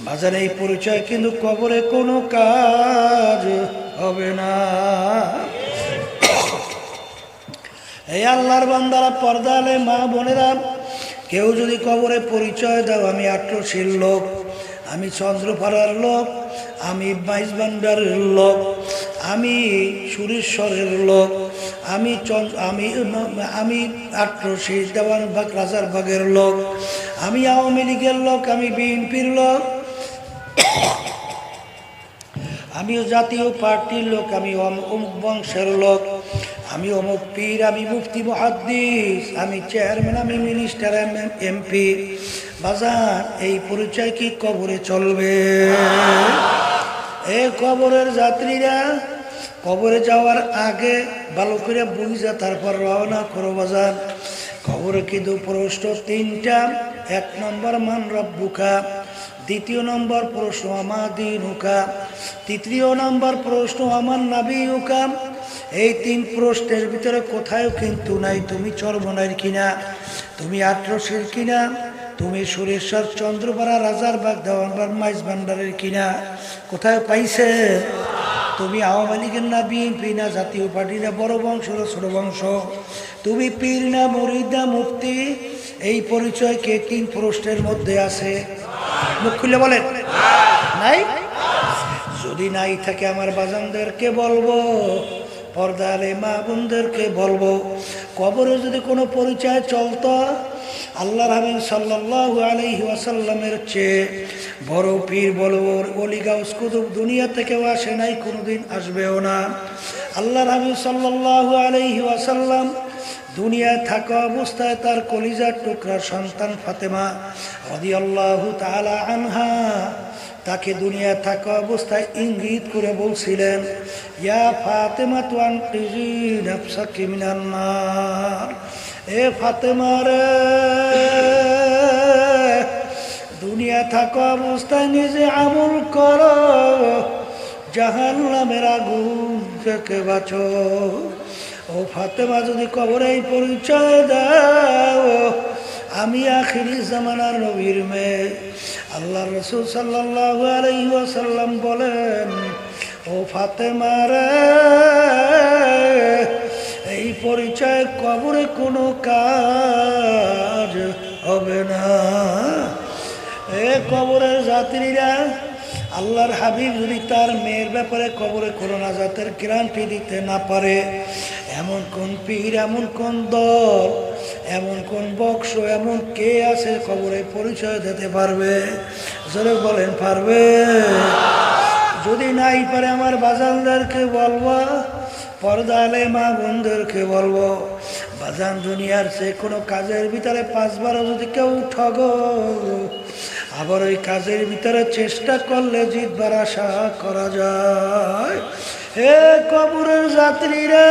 বাজার এই পরিচয় কিন্তু কবরে কোনো কাজ হবে না। এই আল্লাহর বান্দারা, পর্দালে মা বোনেরা, কেউ যদি কবরে পরিচয় দাও আমি আট্রশির লোক, আমি চন্দ্রপাড়ার লোক, আমি বাইশ ভান্ডারের লোক, আমি সুরেশ্বরের লোক, আমি আট্রশি দেওয়ানবাগ রাজারবাগের লোক, আমি আওয়ামী লীগের লোক, আমি বিএনপির লোক, আমিও জাতীয় পার্টির লোক, আমি অমুক বংশের লোক, আমি অমুক পীর, আমি মুফতি মুহাদ্দিস, আমি চেয়ারম্যান, আমি মিনিস্টার, এমপি। বাজার এই পরিচয় কি কবরে চলবে? এ কবরের যাত্রীরা, কবরে যাওয়ার আগে ভালো করে বুঝা তারপর রওনা করো বাজার। কবরে কিন্তু প্রশ্ন তিনটা। এক নম্বর মান রব্বুকা, দ্বিতীয় নম্বর প্রশ্ন আমা দীনুকা, তৃতীয় নম্বর প্রশ্ন আমার নাবিয়ুকা। এই তিন প্রশ্নের ভিতরে কোথাও কিন্তু নাই তুমি চরমনাইর কিনা, তুমি আট্রশির কিনা, তুমি সুরেশ্বর চন্দ্রপাড়া রাজারবাগ দেওয়ানবাগ মাইজ ভান্ডারের কিনা, কোথায় পাইছে? তুমি আওয়ামী লীগের না বিএনপি না জাতীয় পার্টি না বড় বংশ না ছোট বংশ, তুমি পীর না মুরিদ না মুফতি, এই পরিচয় কে তিন প্রশ্নের মধ্যে আছে? মুখ খুলে বলেন নাই? যদি নাই থাকে আমার বাজানদেরকে বলবো, পর্দালে মা বোনদেরকে বলবো, কবরে যদি কোনো পরিচয় চলতো আল্লাহর হাবিব সাল্লাল্লাহু আলাইহি ওয়াসাল্লামের চেয়ে বড় পীর বড় ওলি গাউস কুতুব দুনিয়া থেকেও আসে নাই, কোনোদিন আসবেও না। আল্লাহর হাবিব সাল্লাল্লাহু আলাইহি ওয়াসাল্লাম দুনিয়ায় থাকা অবস্থায় তার কলিজার টুকরা সন্তান ফাতেমা রাদিয়াল্লাহু তাআলা আনহা তাকে দুনিয়ায় থাকা অবস্থায় ইঙ্গিত করে বলছিলেন, ইয়া ফাতেমা তু আনকিজি নাফসাকি মিনান নার। এ ফাতেমা রে, দুনিয়া থাকা অবস্থায় নিজে আমল করো, জাহান্নামের আগুন থেকে বাঁচো। ও ফাতেমা, যদি কবরে এই পরিচয় দাও আমি আখিরি জামানার নবীর মেয়ে। আল্লাহ রাসূল সাল্লাল্লাহু আলাইহি ওয়াসাল্লাম বলেন, ও ফাতেমা রে, এই পরিচয় কবরে কোনো কাজ হবে না। এ কবরের যাত্রীরা, আল্লাহর হাবিব যদি তার মেয়ের ব্যাপারে কবরে কোনো নাজাতের গ্যারান্টি দিতে না পারে, এমন কোন পীর, এমন কোন দল, এমন কোন বংশ, এমন কে আছে কবরে পরিচয় দিতে পারবে? জোরে বলেন পারবে? যদি নাই পারে আমার বাজানদেরকে বলবো, পর্দালে মা বোনদেরকে বলবো, বাজান দুনিয়ার সে কোনো কাজের ভিতরে 5 বারও যদি কেউ ঠগো, আবার ওই কাজের ভিতরে চেষ্টা করলে জিতবার আশা করা যায়। হে কবরের যাত্রীরা,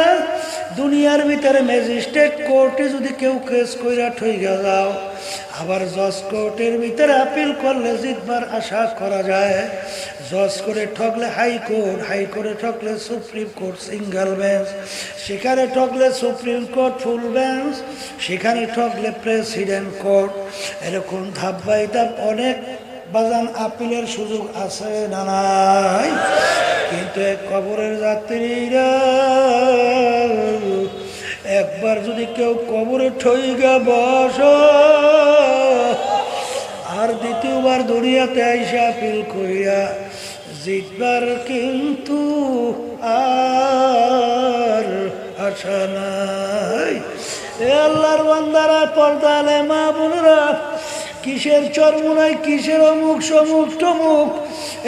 দুনিয়ার ভিতরে ম্যাজিস্ট্রেট কোর্টে যদি কেউ কেস কইরা ঠইগা যাও, আবার জজ কোর্টের ভিতরে আপিল করলে জিতবার আশা করা যায়। জজ করে ঠকলে হাইকোর্ট, হাইকোর্টে ঠকলে সুপ্রিম কোর্ট সিঙ্গেল বেঞ্চ, সেখানে ঠকলে সুপ্রিম কোর্ট ফুল বেঞ্চ, সেখানে ঠকলে প্রেসিডেন্ট কোর্ট। এরকম ধাপ বাই ধাপ অনেক বাজান আপিলের সুযোগ আছে না নাই? কিন্তু এক কবরের যাত্রীরা, একবার যদি কেউ কবরে ঠইগা বস, আর দ্বিতীয়বার দুনিয়াতে আইসা আপিল কইরা জিতবার কিন্তু আর আশা নাই। এ আল্লাহর বান্দারা, পর্দালে মা বোনেরা, কিসের চরমোনাই, কিসের অমুক সমুক টমুক,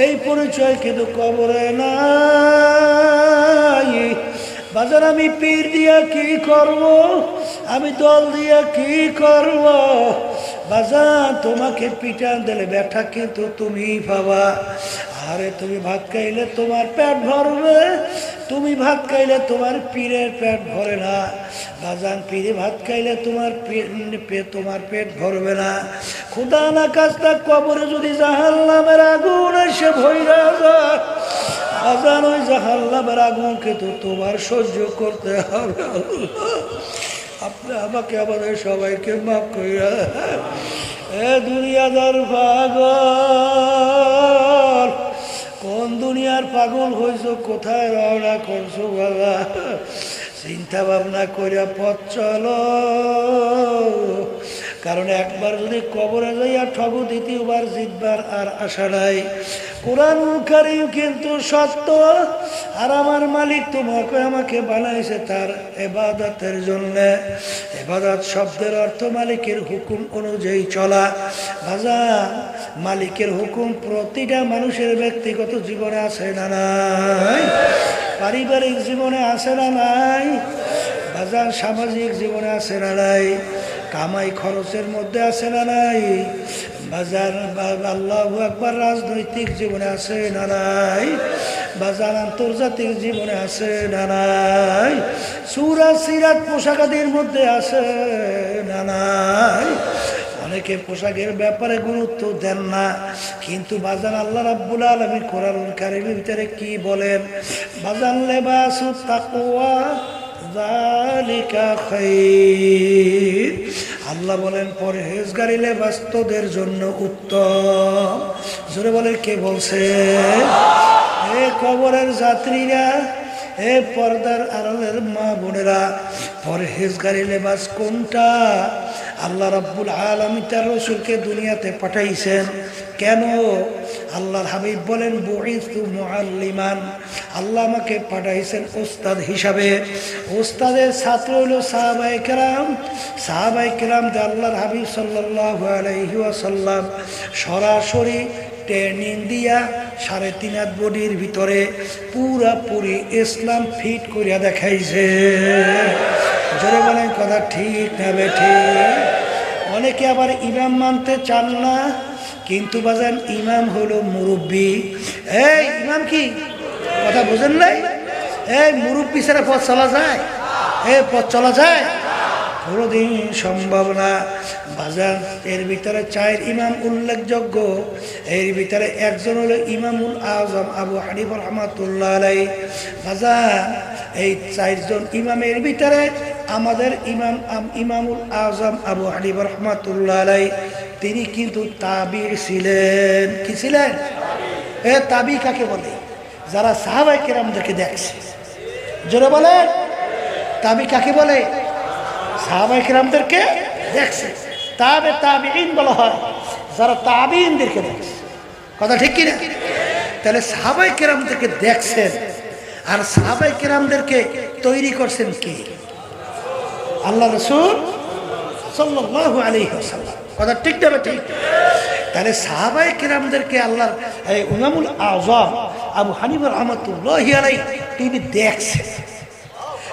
এই পরিচয় কিন্তু কবরে নাই। বাজার আমি পীর দিয়া কি করব, আমি দল দিয়া কি করব? বাজার তোমাকে পিটান দিলে ব্যথা কিন্তু তুমি পাবা। আরে তুমি ভাত খাইলে তোমার পেট ভরবে, তুমি ভাত খাইলে তোমার পীরের পেট ভরে না। বাজান পীরে ভাত খাইলে তোমার পেট ভরবে না। খুদা না কাজটা কবরে যদি জাহান্নামের আগুন এসে ভইরা যায়, বাজান ওই জাহান্নামের আগুনকে তো তোমার সহ্য করতে হবে। আপনি আমাকে আমাদের সবাইকে মাফ কইরা। এ দুনিয়াদার পাগল, কোন দুনিয়ার পাগল হইছো, কোথায় রওনা করছো বাবা? চিন্তা ভাবনা করিয়া পথ চলো, কারণ একবার যদি কবরে যাইয়া ঠগো, দ্বিতীয়বার জিতবার আর আশা নাই। কোরআনুল কারীম কিন্তু সত্য, আর আমার মালিক তোমাকে আমাকে বানাইছে তার ইবাদতের জন্য। ইবাদত শব্দের অর্থ মালিকের হুকুম অনুযায়ী চলা। বাজার মালিকের হুকুম প্রতিটা মানুষের ব্যক্তিগত জীবনে আছে না নাই? পারিবারিক জীবনে আছে না নাই? বাজার সামাজিক জীবনে আছে না নাই? কামাই খরচের মধ্যে আছে না নাই? বাজার আল্লাহু আকবার রাজনৈতিক জীবনে আছে না নাই? বাজার আন্তর্জাতিক জীবনে আছে না নাই? সূরা সিরাত পোশাকাদির মধ্যে আছে না নাই? অনেকে পোশাকের ব্যাপারে গুরুত্ব দেন না, কিন্তু বাজান আল্লাহ রাব্বুল আলামিন কোরআনুল কারীমের ভিতরে কি বলেন? বাজান লিবাসুত তাকওয়া যালিকা খায়র। আল্লাহ বলেন পরহেজগারি লেবাস তোদের জন্য উত্তম। জোরে বলে কে বলছে? এ কবরের যাত্রীরা, এ পর্দার আড়ালের মা বোনেরা, পরহেজগারি লেবাস কোনটা? আল্লাহ রাব্বুল আলামিন তার রাসূলকে দুনিয়াতে পাঠাইছেন কেন? আল্লাহর হাবিব বলেন বুইসতু মুআল্লিমান, আল্লাহ আমাকে পাঠাইছেন ওস্তাদ হিসাবে। ওস্তাদের ছাত্র হলো সাহাবায়ে কেরাম। সাহাবায়ে কেরাম যে আল্লাহর হাবিব সাল্লাল্লাহু আলাইহি ওয়াসাল্লাম সরাসরি ট্রেনিং দিয়া 3.5 হাত বডির ভিতরে পুরাপুরি ইসলাম ফিট করিয়া দেখাইছে। জোরে বলেন কথা ঠিক না বেঠিক? অনেকে আবার ইমাম মানতে চান না, কিন্তু বাজান ইমাম হলো মুরব্বী। এই ইমাম কি কথা বোঝেন নাই? এই মুরব্বী ছাড়া পথ চলা যায়? পথ চলা যায়? কোনোদিন সম্ভব না। বাজান এর ভিতরে 4 ইমাম উল্লেখযোগ্য। এর ভিতরে একজন হলো ইমামুল আজম আবু হানিফা রাহমাতুল্লাহ আলাইহি। বাজান এই 4 জন ইমামের ভিতরে আমাদের ইমামুল আজম আবু হানিফা রাহমাতুল্লাহ আলাইহি তিনি কিন্তু তাবি ছিলেন। কি ছিলেন? তাবি কাকে বলে? যারা সাহাবায়ে কেরামদেরকে দেখছে। জোরে বলেন, তাবি কাকে বলে? সাহাবায়ে কেরামদেরকে দেখছে। তাবিঈন বলা হয় যারা তাবিঈনদেরকে দেখছে। কথা ঠিক কিনা? তাহলে সাহাবায়ে কেরামদেরকে দেখছেন, আর সাহাবায়ে কেরামদেরকে তৈরি করছেন কে? আল্লাহ রাসূল সাল্লাল্লাহু আলাইহি ওয়াসাল্লাম। কথা ঠিক না ঠিক? তাহলে সাহাবায়ে কেরামদেরকে আল্লাহর ইমামুল আযম আবু হানিফা রাহমাতুল্লাহি আলাইহি তিনি দেখছেন।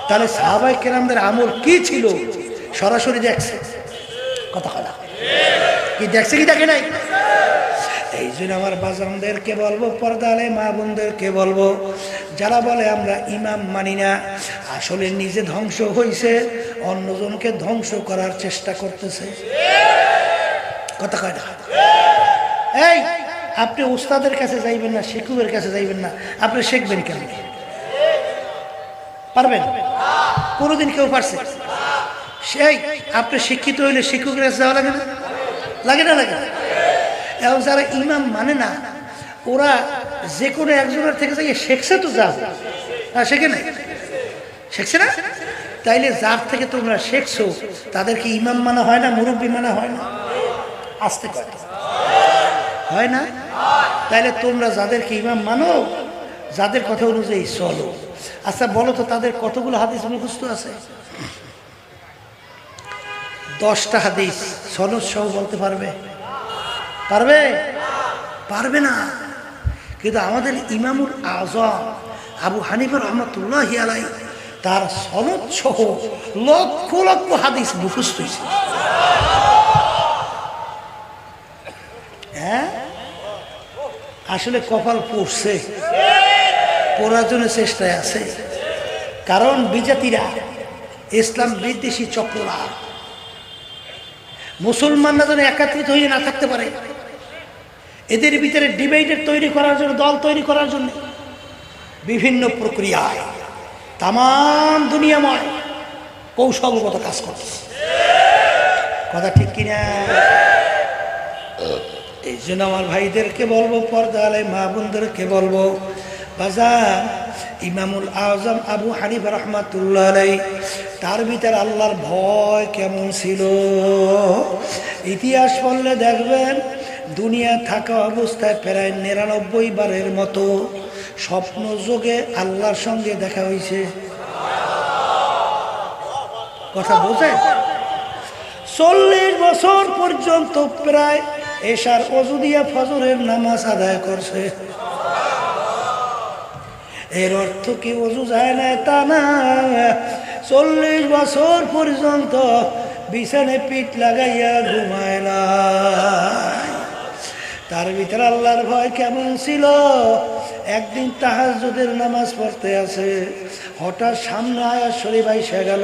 তাহলে সাহাবায়ে কেরামদের আমল কি ছিল? সরাসরি দেখছে। কথা কথা কি দেখছে কি দেখে নাই? এই জন্য আমার বাজানদেরকে বলবো, পর্দালে মা বোনদেরকে বলবো, যারা বলে আমরা ইমাম মানি না, আসলে নিজে ধ্বংস হয়েছে, অন্যজনকে ধ্বংস করার চেষ্টা করতেছে। কথা কয় না? এই আপনি উস্তাদের কাছে যাইবেন না, শিক্ষকের কাছে যাইবেন না, আপনি শিখবেন কেন? পারবেন? কোনোদিন কেউ পারছে? সেই আপনি শিক্ষিত হইলে শিক্ষকের কাছে যাওয়া লাগে না? লাগে না? লাগে না? এবং যারা ইমাম মানে না, ওরা যে কোনো একজনের থেকে যাই শেখছে তো যাও, শেখে নাই? শেখছে না? তাইলে যার থেকে তোমরা শেখছো তাদেরকে ইমাম মানা হয় না, মুরব্বী মানা হয় না? আসতে কথা হয় না? তাইলে তোমরা যাদেরকে ইমাম মানো, যাদের কথা অনুযায়ী চলো। আচ্ছা বলো তো, তাদের কতগুলো হাদিস মুখস্থ আছে? 10টা হাদিস সনদ সহ বলতে পারবে? পারবে? পারবে না। কিন্তু আমাদের ইমামুল আজম আবু হানিফা রহমতুল্লাহি আলাইহি তার সনদ সহ লক্ষ লক্ষ হাদিস মুখস্থ হয়েছে। হ্যাঁ, আসলে কপাল পড়ছে, পড়ার জন্য চেষ্টায় আছে। কারণ বিজাতিরা, ইসলাম বিদ্বেষী চক্ররা মুসলমানরা যেন একত্রিত হয়ে না থাকতে পারে, এদের ভিতরে ডিবেটের তৈরি করার জন্য, দল তৈরি করার জন্য বিভিন্ন প্রক্রিয়ায় তাম দুনিয়াময় কৌশলগত কাজ করতেছে। কথা ঠিক কিনা? এই জন্য আমার ভাইদেরকে বলবো, পর্দা আলাই মা বোনদেরকে বলবো, বাজার ইমামুল আজম আবু হানিফা রহমাতুল্লাহ আলাইহি তার ভিতরে আল্লাহর ভয় কেমন ছিল। ইতিহাস পড়লে দেখবেন দুনিয়া থাকা অবস্থায় প্রায় ৯৯ বারের মতো স্বপ্ন যোগে আল্লাহর সঙ্গে দেখা হয়েছে। কথা বোঝেন? ৪০ বছর পর্যন্ত প্রায় এশার ওযু দিয়া ফজরের নামাজ আদায় করছে। এর অর্থ কি ওযু যায় না তা না, ৪০ বছর পর্যন্ত বিছানায় পিঠ লাগাইয়া ঘুমায় না। তার ভিতরে আল্লাহর ভয় কেমন ছিল। একদিন তাহাজ্জুদের নামাজ পড়তে আছে, হঠাৎ সামনে আয়াত শরীফ আইসা গেল,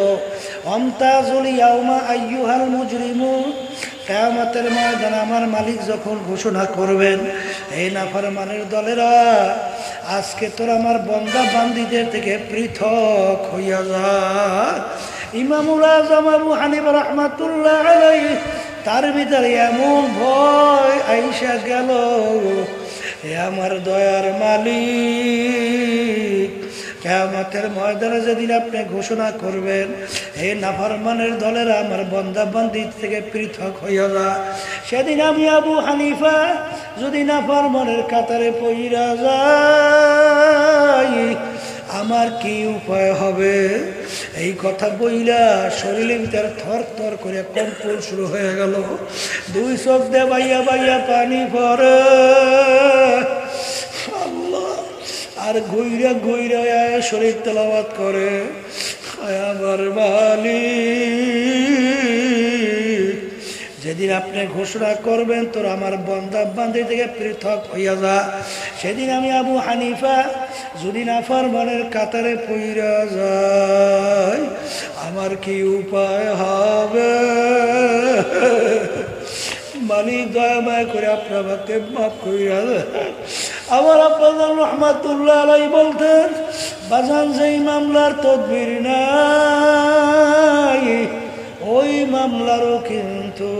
অমতাজুল ইয়াউমা আইয়ুহাল মুজরিমুন, কিয়ামতের ময়দানে আমার মালিক যখন ঘোষণা করবেন, এই নাফরমানের দলেরা আজকে তোর আমার বান্দা বান্দীদের থেকে পৃথক হইয়া যা। ইমামুল আজম আবু হানিফা রাহমাতুল্লাহ আলাইহি তার ভিতরে এমন ভয় আইসা গেল, হে আমার দয়ার মালিক, কিয়ামতের ময়দানে যেদিন আপনি ঘোষণা করবেন, হে নাফরমানের দলেরা আমার বান্দা বান্দী থেকে পৃথক হইয়া যা, সেদিন আমি আবু হানিফা যদি নাফরমানের কাতারে পইরা যাই, আমার কি উপায় হবে? এই কথা বইলা শরীরের ভিতরে থর থর করে কম্পন শুরু হয়ে গেল। দুই চোখ দিয়ে বাইয়া বাইয়া পানি পড়ে। আল্লাহ, আর ঘুইরা ঘুইরা শরীর তেলাওয়াত করে, আমার মালিক যেদিন আপনি ঘোষণা করবেন তোর আমার বান্দা বান্দী থেকে পৃথক হইয়া যা, সেদিন আমি আবু হানিফা যদি নাফরমানের কাতারে পইরা যাই, আমার কি উপায় হবে? মালিক দয়া মায়া করে আপনাকে মাফ কইরা দেন। আমার আব্বাজান রহমাতুল্লাহ আলাইহি বলতেন, বাজান যেই মামলার তদবির নাই, ওই মামলারও কিন্তু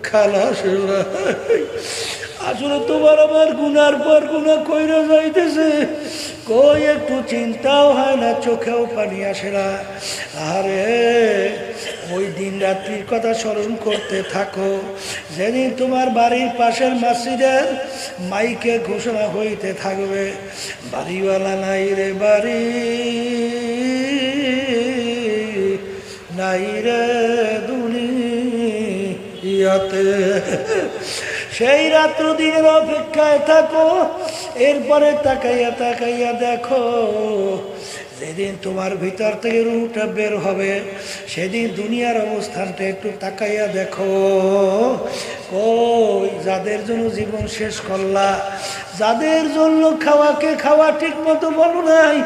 খালাস নাই। আসলে তোমার আমার গুনার পর গুনাহ কইরা যাইতেছে, কই একটু চিন্তাও হয় না, চোখেও পানি আসে না। আরে ওই দিন রাত্রির কথা স্মরণ করতে থাকো, যেদিন তোমার বাড়ির পাশের মসজিদের মাইকে ঘোষণা হইতে থাকবে, বাড়িওয়ালা নাই রে বাড়ি, নাই রে দুনিয়াতে। সেই রাত্র দিনের অপেক্ষায় থাকো, এরপরে তাকাইয়া তাকাইয়া দেখো, যেদিন তোমার ভিতর থেকে রুহটা বের হবে, সেদিন দুনিয়ার অবস্থানটা একটু তাকাইয়া দেখো। ওই যাদের জন্য জীবন শেষ করলা, যাদের জন্য খাওয়াকে খাওয়া ঠিক মতো বলো নাই,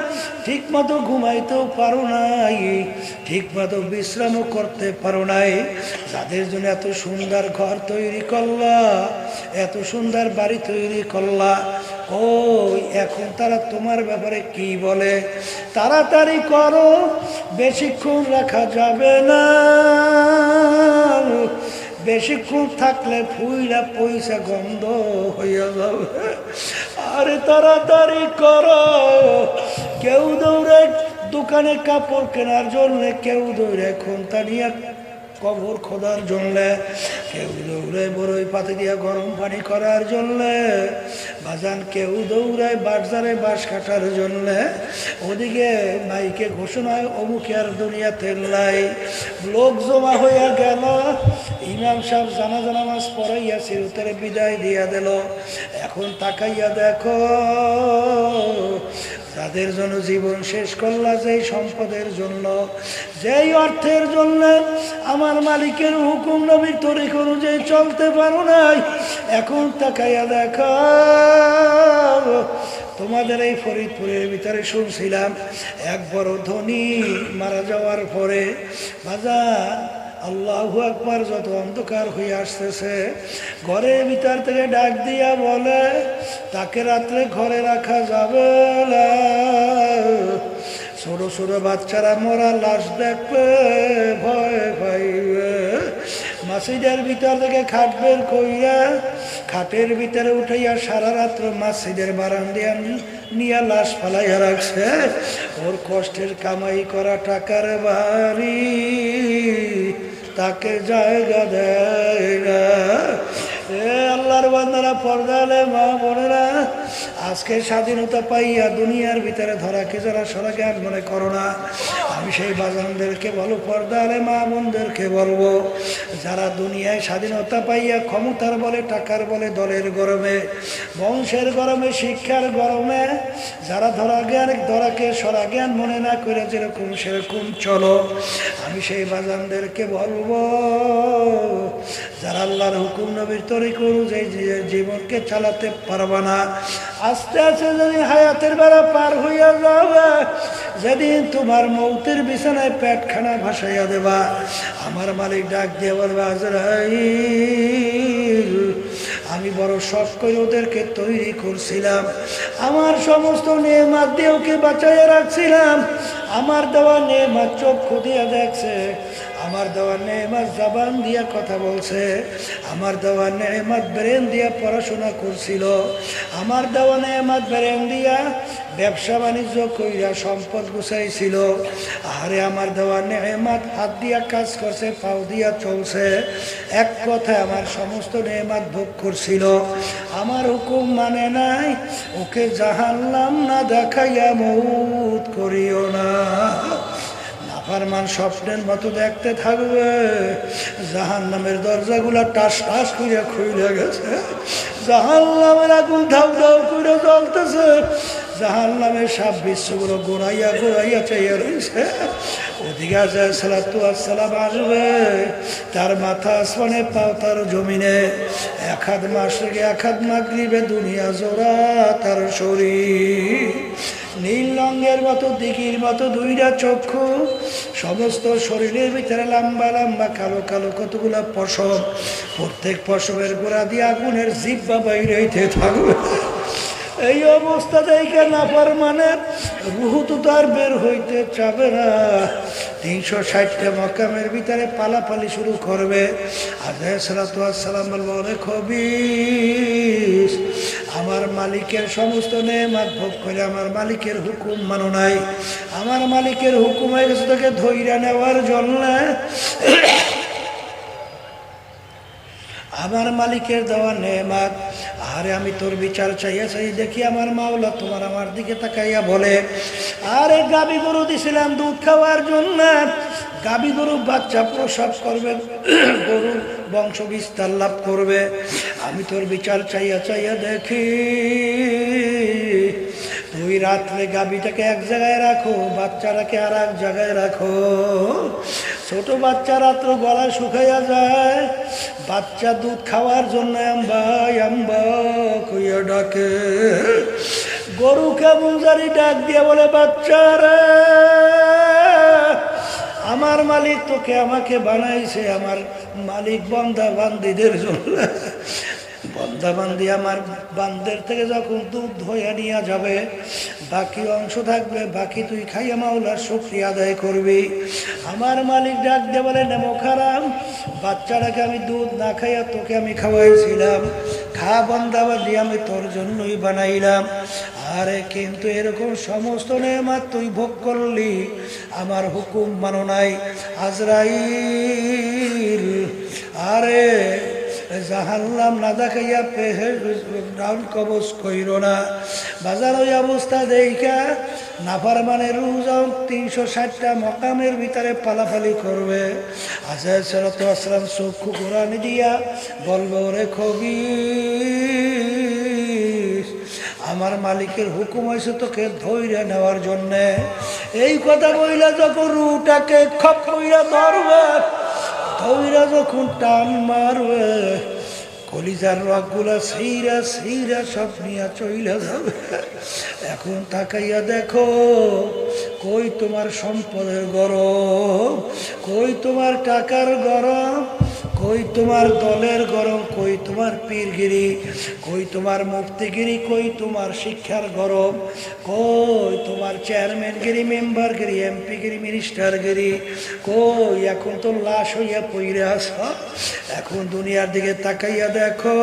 ঠিক মতো ঘুমাইতেও পারো নাই, ঠিক মতো বিশ্রামও করতে পারো নাই, যাদের জন্য এত সুন্দর ঘর তৈরি করলা, এত সুন্দর বাড়ি তৈরি করলা, ওই এখন তারা তোমার ব্যাপারে কি বলে? তাড়াতাড়ি করো, বেশিক্ষণ রাখা যাবে না, বেশিক্ষণ থাকলে ফুইলা পয়সা গন্ধ হইয়া যাবে। আরে তাড়াতাড়ি করো। কেউ দৌড়ে দোকানে কাপড় কেনার জন্য, কেউ দৌড়ে খন্তা নিয়ে কবর খোদার জন্য, কেউ দৌড়ে বড়ই পাতে দিয়া গরম পানি করার জন্য, বাজান কেউ দৌড়ায় বাজারে বাঁশ কাটার জন্য, ওদিকে মাইকে ঘোষণায় অমুকে আর দুনিয়াতে নাই। লোক জমা হইয়া গেল, ইমাম সাহেব জানাজা নামাজ পড়াইয়া চিরতরে বিদায় দিয়া দিল। এখন তাকাইয়া দেখো, তাদের জন্য জীবন শেষ করলা, যেই সম্পদের জন্য, যেই অর্থের জন্য আমার মালিকের হুকুম নবীর তরিক অনুযায়ী চলতে পারো নাই। এখন তাকাইয়া দেখো, তোমাদের এই ফরিদপুরের ভিতরে শুনছিলাম এক বড় ধনী মারা যাওয়ার পরে বাজার আল্লাহু আকবার যত অন্ধকার হয়ে আসতেছে, ঘরের ভিতর থেকে ডাক দিয়া বলে তাকে রাত্রে ঘরে রাখা যাবে না। ছোট ছোট বাচ্চারা মরা লাশ দেখবে ভয় পাইবে। মসজিদের ভিতর থেকে খাট বের কইয়া খাটের ভিতরে উঠাইয়া সারা রাত্র মসজিদের বারান্দায় নিয়ে লাশ ফালাইয়া রাখছে। ওর কষ্টের কামাই করা টাকার বাড়ি তাকে জায়গা দেয় না। আল্লাহর বান্দারা, পর্দালে মা বোনেরা, আজকে স্বাধীনতা পাইয়া দুনিয়ার ভিতরে ধরাকে যারা সরা জ্ঞান মনে করো না, আমি সেই বাজানদেরকে বলবো, পর্দালে মা বোনদেরকে বলবো, যারা দুনিয়ায় স্বাধীনতা পাইয়া ক্ষমতার বলে, টাকার বলে, দলের গরমে, বংশের গরমে, শিক্ষার গরমে যারা ধরাকে সরা জ্ঞান মনে না করে যেরকম সেরকম চলো, আমি সেই বাজানদেরকে বলবো, যারা আল্লাহর হুকুম নবীর তরিক অনুযায়ী জীবনকে চালাতে পারবা না, আস্তে আস্তে যেদিন হায়াতের বেলা পার হইয়া যাবে, যেদিন তোমার মৌতের বিছানায় পেটখানা ভাসাইয়া দেবা, আমার মালিক ডাক দিয়ে বলবে, আজরাইল, আমি বড় শখ করে ওদেরকে তৈরি করছিলাম, আমার সমস্ত নেয়ামত দিয়ে ওকে বাঁচাইয়া রাখছিলাম, আমার দেওয়া নেয়ামত চক্ষু দিয়া দেখছে, আমার দেওয়া নেয়ামত জবান দিয়া কথা বলছে, আমার দেওয়া নেয়ামত ব্রেন দিয়া পড়াশোনা করছিল, আমার দেওয়া নেয়ামত ব্রেন দিয়া ব্যবসা বাণিজ্য কইরা সম্পদ গুছাইছিল, আরে আমার দেওয়া নেয়ামত হাত দিয়া কাজ করছে, পাও দিয়া চলছে, এক কথায় আমার সমস্ত নেয়ামত ভোগ করছিল, আমার হুকুম মানে নাই, ওকে জাহান্নাম না দেখাইয়া মউত করিও না। নাফরমান স্বপ্নের মতো দেখতে থাকবে, জাহান্নামের দরজাগুলা টাস টাস করে খুলে গেছে, জাহান্নামের আগুন ধাউ ধাউ করে জ্বলতেছে, জাহান্নামের সাপ বিশ্বগুলো গোড়াইয়া গোড়াইয়া চাইয়া রয়েছে। ওদিকে সালাতু আসসালাম আসবে, তার মাথা আসমানে, পাও তার জমিনে, এক হাত মাশরিকে এক হাত মাগরিবে, দুনিয়া জোড়া তার শরীর, নীল রঙের মতো দিঘির মতো দুইটা চক্ষু, সমস্ত শরীরের ভিতরে লম্বা লম্বা কালো কালো কতগুলা পশম, প্রত্যেক পশমের গোড়া দিয়ে আগুনের জিহ্বা বাইরে হইতে থাকবে। এই অবস্থা দেখে নাফরমানের রূহ তো তার বের হইতে চাবে না, 360টা মকামের ভিতরে পালাপালি শুরু করবে। আলাইহিসসালাম বলবো, অনেক খবিস, আমার মালিকের সমস্ত নেয়ামত ভোগ করে আমার মালিকের হুকুম মানো নাই, আমার মালিকের হুকুম হয়ে গেছে তোকে ধইরা নেওয়ার জন্য, আমার মালিকের দেওয়া নেয়ামত, আরে আমি তোর বিচার চাইয়া চাই দেখি আমার মাওলা তোমার আমার দিকে তাকাইয়া বলে, আরে গাবি গরু দিছিলাম দুধ খাওয়ার জন্য, গাবি গরু বাচ্চা প্রসব করবে, গরু বংশ বিস্তার লাভ করবে, আমি তোর বিচার চাইয়া চাইয়া দেখি তুই রাত্রে গাবিটাকে এক জায়গায় রাখো, বাচ্চাটাকে আর এক জায়গায় রাখো, ছোট বাচ্চা রাত্র গলা শুকাইয়া যায়, বাচ্চা দুধ খাওয়ার জন্য আম্বা আম্বা কইয়া ডাকে, গরু কেমন জানি ডাক দিয়ে বলে, বাচ্চারা আমার মালিক তোকে আমাকে বানাইছে, আমার মালিক বান্দা বান্দিদের জন্য, বান্দা বান্দি আমার বান্দের থেকে যখন দুধ ধোয়া নিয়ে যাবে, বাকি অংশ থাকবে, বাকি তুই খাইয়া মাওলার শুকরিয়া আদায় করবি। আমার মালিক ডাক দিয়ে বলে, নেমো খারাপ, বাচ্চাটাকে আমি দুধ না খাইয়া তোকে আমি খাওয়াইছিলাম, খা বান্দা বান্দি আমি তোর জন্যই বানাইলাম, আরে কিন্তু এরকম সমস্ত নেয়ামত তুই ভোগ করলি, আমার হুকুম মানো নাই। আজরাইল, আরে জাহান্নাম না দেখাইয়া পেহে ডাউন কবজ কইর না। বাজার ওই অবস্থা দেখা নাফরমানের রোজা 360টা মকামের ভিতরে পালাপালি করবে। আজরাইল সালাতু ওয়াস সালাম চক্ষু কোরআনি দিয়া বলবো, রে খবিস, আমার মালিকের হুকুম হয়েছে তোকে ধৈর্য নেওয়ার জন্যে। এই কথা বইলা যখন রুটাকে খপ কইরা ধরবে, ধৈর্য যখন টান মারবে, কলিজার রগগুলা সেইরা সেইরা সব নিয়ে চইলা যাবে। এখন তাকাইয়া দেখো, কই তোমার সম্পদের গরম, কই তোমার টাকার গরম, কই তোমার দলের গরম, কই তোমার পীরগিরি, কই তোমার মুফতিগিরি, কই তোমার শিক্ষার গরম, কই তোমার চেয়ারম্যানগিরি, মেম্বারগিরি, এমপিগিরি, মিনিস্টারগিরি, কই? এখন তো লাশ হইয়া পইরে আস। এখন দুনিয়ার দিকে তাকাইয়া দেখো,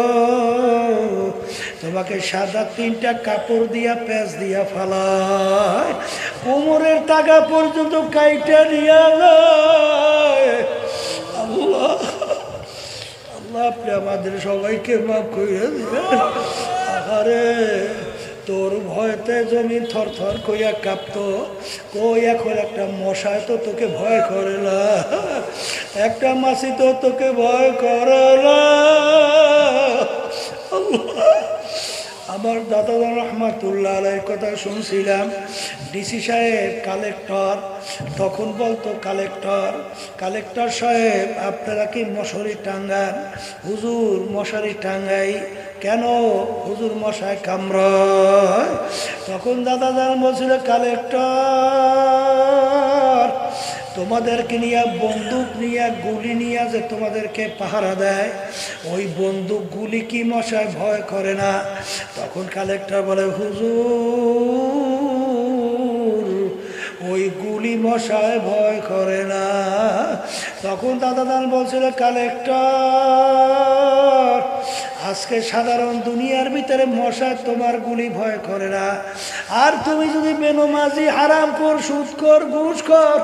তোমাকে সাদা 3টা কাপড় দিয়া প্যাঁচ দিয়া ফালায়, কোমরের টাকা পর্যন্ত কাইটা নিয়ে যায়। আল্লাহ আল্লাহ, আপনি আমাদের সবাইকে মাফ করে দিবেন। আরে তোর ভয়তে জমি থর থর কইয়া কাঁপতো, কই এখন একটা মশায় তো তোকে ভয় করে না, একটা মাছি তো তোকে ভয় করে না। আমার দাদা রহমাতুল্লাহ আলাইহির কথা শুনছিলাম, ডিসি সাহেব কালেক্টর, তখন বলতো কালেক্টর সাহেব আপনারা কি মশারি টাঙ্গান? হুজুর মশারি টাঙ্গাই। কেন? হুজুর মশায় কামড়ায়। তখন দাদা জান বলছিল, কালেক্টর তোমাদেরকে নিয়ে বন্দুক নিয়ে গুলি নিয়ে যে তোমাদেরকে পাহারা দেয়, ওই বন্দুক গুলি কি মশায় ভয় করে না? তখন কালেক্টর বলে, হুজুর ওই গুলি মশায় ভয় করে না। তখন দাদা দান বলছিল, কালেক্টর আজকে সাধারণ দুনিয়ার ভিতরে মশা তোমার গুলি ভয় করে না, আর তুমি যদি বেনমাজি, হারামখোর, সুদখোর, ঘুষখোর,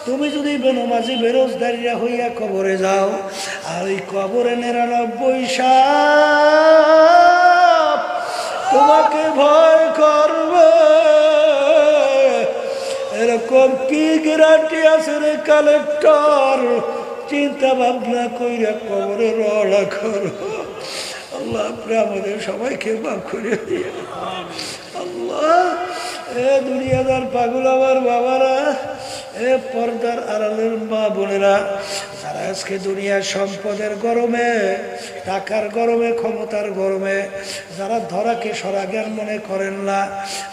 তুমি যদি বেনমাজি বেরোজগারিয়া হইয়া কবরে যাও, আর ওই কবরে 99 সাপ তোমাকে ভয় করবে, এরকম কি গ্যারান্টি আছে রে কালেক্টর? চিন্তা ভাবনা কইরা কবরে রওনা করো। আল্লাহ আপনি আমাদের সবাইকে মাফ করে দিয়ে। আল্লাহ, এ দুনিয়াদার পাগল আমার বাবারা, এ পর্দার আড়ালের মা বোনেরা, যারা আজকে দুনিয়ার সম্পদের গরমে, টাকার গরমে, ক্ষমতার গরমে যারা ধরাকে সরাজ্ঞান মনে করেন না,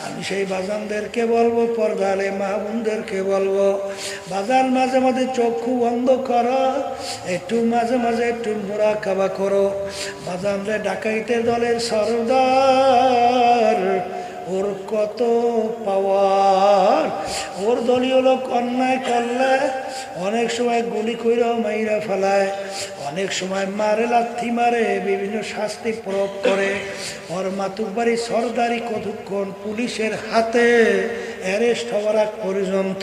আমি সেই বাজানদেরকে বলবো, পর্দালে মা বোনদেরকে বলবো, বাজান মাঝে মাঝে চক্ষু বন্ধ করো, একটু মাঝে মাঝে একটু মুরাকাবা করো। বাজানরে ডাকাইতের দলের সরদার, ওর কত পাওয়ার, ওর দলীয় লোক অন্যায় করলে অনেক সময় গুলি কইরাও মাইরা ফেলায়, অনেক সময় মারে, লাথি মারে, বিভিন্ন শাস্তি প্রয়োগ করে। ওর মাতুব্বাড়ি সরদারি কতক্ষণ পুলিশের হাতে অ্যারেস্ট হওয়ার আগ পর্যন্ত।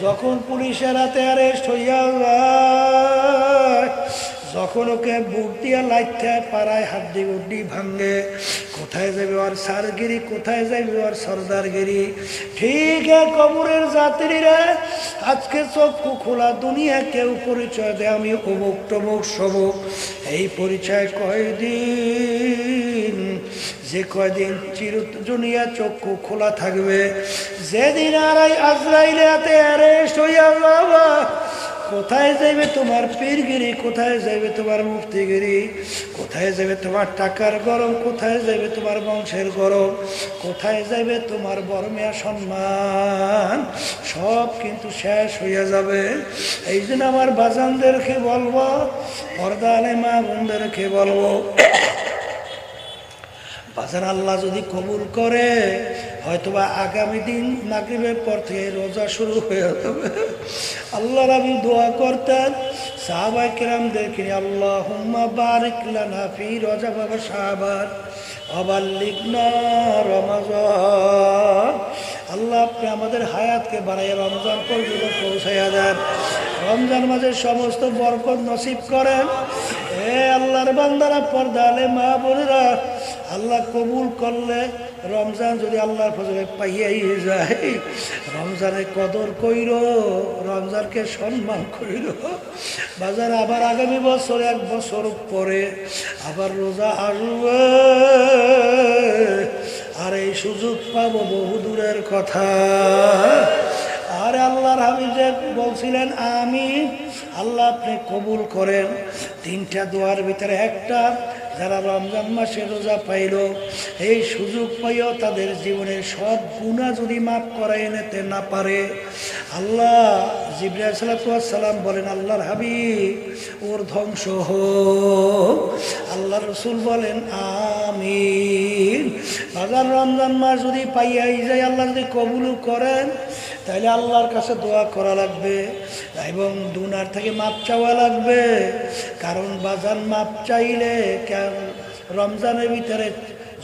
যখন পুলিশের হাতে অ্যারেস্ট হইয়া যায়, যখন ওকে বুট দিয়া লাইতে পাড়ায় হাড্ডি গুড্ডি ভাঙ্গে, কোথায় যাবে ওর সারগিরি, কোথায় যাবে ওর সর্দারগিরি? ঠিক কবরের যাত্রীরা আজকে চক্ষু খোলা দুনিয়া কেউ পরিচয় দেয় আমি অমুক তমুক সবুক, এই পরিচয় কয়দিন, যে কয়দিন চিরদুনিয়া চক্ষু খোলা থাকবে, যেদিন আর আজরাইল হাতে অ্যারেস্ট হইয়া যাবা, কোথায় যাইবে তোমার পীরগিরি, কোথায় যাইবে তোমার মুফতিগিরি, কোথায় যাবে তোমার টাকার গরম, কোথায় যাইবে তোমার বংশের গরম, কোথায় যাইবে তোমার বর্মিয়া সম্মান, সব কিন্তু শেষ হইয়া যাবে। এই জন্য আমার বাজানদেরকে বলবো, পর্দালে মা বোনদেরকে বলবো, বাজার আল্লাহ যদি কবুল করে, হয়তোবা আগামী দিন মাগরিবের পর থেকে রোজা শুরু হয়ে যাবে। আল্লাহর আমি দোয়া করতেন সাহাবায়ে কেরামদেরকে, আল্লাহুম্মা বারিক লানা ফি রজব ওয়া শাবান ওয়া বাল্লিগনা রমাজান। আল্লাহ আপনি আমাদের হায়াতকে বাড়াইয়া রমজান পর্যন্ত পৌঁছাইয়া দেন, রমজান মাসের সমস্ত বরকত নসিব করেন। এ এ আল্লাহর বান্দারা, পর্দা আলে মা বোনেরা, আল্লাহ কবুল করলে রমজান যদি আল্লাহর ফজলে পাইয়াই যায়, রমজানে কদর কইর, রমজানকে সম্মান কইর। বাজার আবার আগামী বছর, এক বছর পরে আবার রোজা আসবে, আর এই সুযোগ পাবো বহু দূরের কথা। আর আল্লাহর হাবিব যে বলছিলেন আমিন, আল্লাহ আপনি কবুল করেন। তিনটা দোয়ার ভিতরে একটা, যারা রমজান মাসে রোজা পাইল, এই সুযোগ পাইও তাদের জীবনের সব গুনাহ যদি মাফ করাই নিতে না পারে, আল্লাহ জিবরাইল আলাইহিস সালাম বলেন আল্লাহর হাবিব ওর ধ্বংস হোক। আল্লাহ রসুল বলেন আমিন। বাজার রমজান মাস যদি পাইয়াই যায়, আল্লাহ যদি কবুল করেন, তাহলে আল্লাহর কাছে দোয়া করা লাগবে এবং দুনার থেকে মাপ চাওয়া লাগবে। কারণ বাজার মাপ চাইলে রমজানের ভিতরে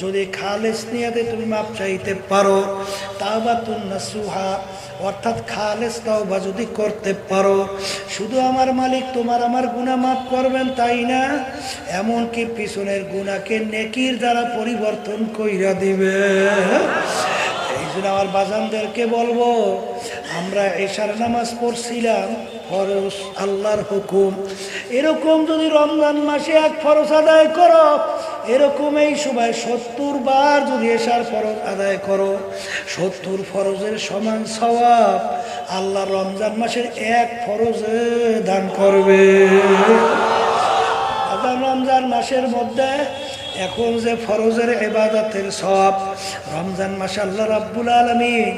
যদি খালেস নিয়াতে তুমি মাপ চাইতে পারো, তাওবাতুন নাসুহা, অর্থাৎ খালেস তাওবা যদি করতে পারো, শুধু আমার মালিক তোমার আমার গুনাহ মাফ করবেন তাই না, এমনকি পিছনের গুনাহকে নেকির দ্বারা পরিবর্তন কইরা দিবে। এই জন্য আমার বাজানদেরকে বলবো, আমরা এশার নামাজ পড়ছিলাম, ফরজ আল্লাহর হুকুম, এরকম যদি রমজান মাসে এক ফরজ আদায় করো, এরকম এই সময় 70 বার যদি এশার ফরজ আদায় করো, 70 ফরজের সমান সওয়াব আল্লাহ রমজান মাসের এক ফরজে দান করবে। রমজান মাসের মধ্যে এখন যে ফরজের ইবাদতের সওয়াব, রমজান মাসে আল্লাহ রাব্বুল আলামিন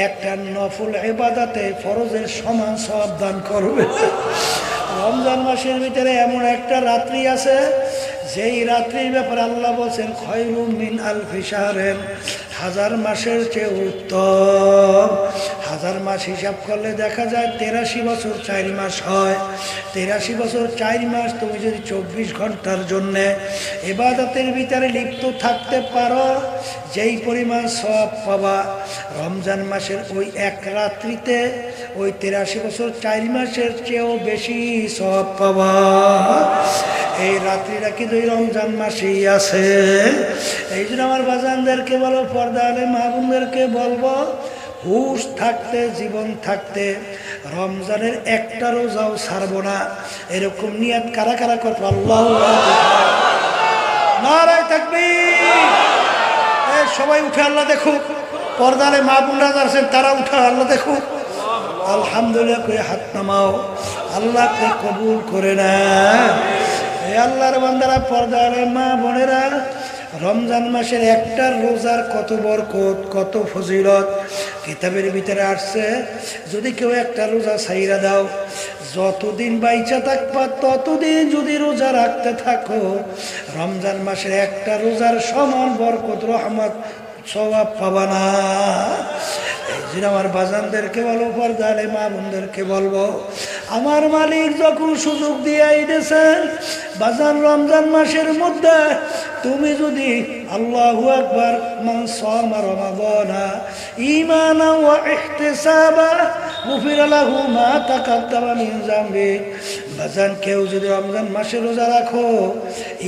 একটা নফল ইবাদতে ফরজের সমান সওয়াব দান করবে। রমজান মাসের ভিতরে এমন একটা রাত্রি আছে, যেই রাত্রির ব্যাপারে আল্লাহ বলছেন খয়রুম মিন আলফি শাহরিন, 1000 মাসের চেয়ে উত্তম। 1000 মাস হিসাব করলে দেখা যায় 83 বছর 4 মাস হয়। 83 বছর 4 মাস তুমি যদি 24 ঘন্টার জন্যে ইবাদতের ভিতরে লিপ্ত থাকতে পারো, যেই পরিমাণ সওয়াব পাবা, রমজান মাসের ওই এক রাত্রিতে ওই 83 বছর 4 মাসের চেয়েও বেশি সওয়াব পাবা। এই রাত্রিটা কিন্তু এই রমজান মাসেই আছে। এই জন্য আমার বাজানদেরকে বলো, পর্দা আলে মা বোনদেরকে বলবো, হুশ থাকতে, জীবন থাকতে রমজানের একটা রোজাও ছাড়বো না, এরকম নিয়াত কারা কারা করবো? আল্লাহু আকবার, নারায়ে তাকবীর। সবাই উঠে আল্লাহ দেখুক, পর্দা আলে মা বোনরা আছেন তারা উঠে আল্লাহ দেখুক। আলহামদুলিল্লাহ করে হাত নামাও, আল্লাহকে কবুল করে না। এই আল্লাহর বান্দারা, পর্দা আলে মা বোনেরা, রমজান মাসের একটা রোজার কত বরকত, কত ফজিলত কিতাবের ভিতরে আসছে। যদি কেউ একটা রোজা ছাইরা দাও, যতদিন বাইচা থাকবা ততদিন যদি রোজা রাখতে থাকো, রমজান মাসের একটা রোজার সমান বরকত, রহমত, সওয়াব পাবা না। এই জন্য আমার বাজানদেরকে বলবো, পর্দা আলে মা বোনদেরকে বলবো, আমার মালিক যখন সুযোগ দিয়ে দিয়েছেন, বাজান রমজান মাসের মধ্যে তুমি যদি আল্লাহু আকবার, মান সামা রমাদানা ঈমানা ওয়া ইহতিসাবা গুফিরা লাহু মা তাকাদ্দামা মিন যামবি। বাজান কেউ যদি রমজান মাসে রোজা রাখো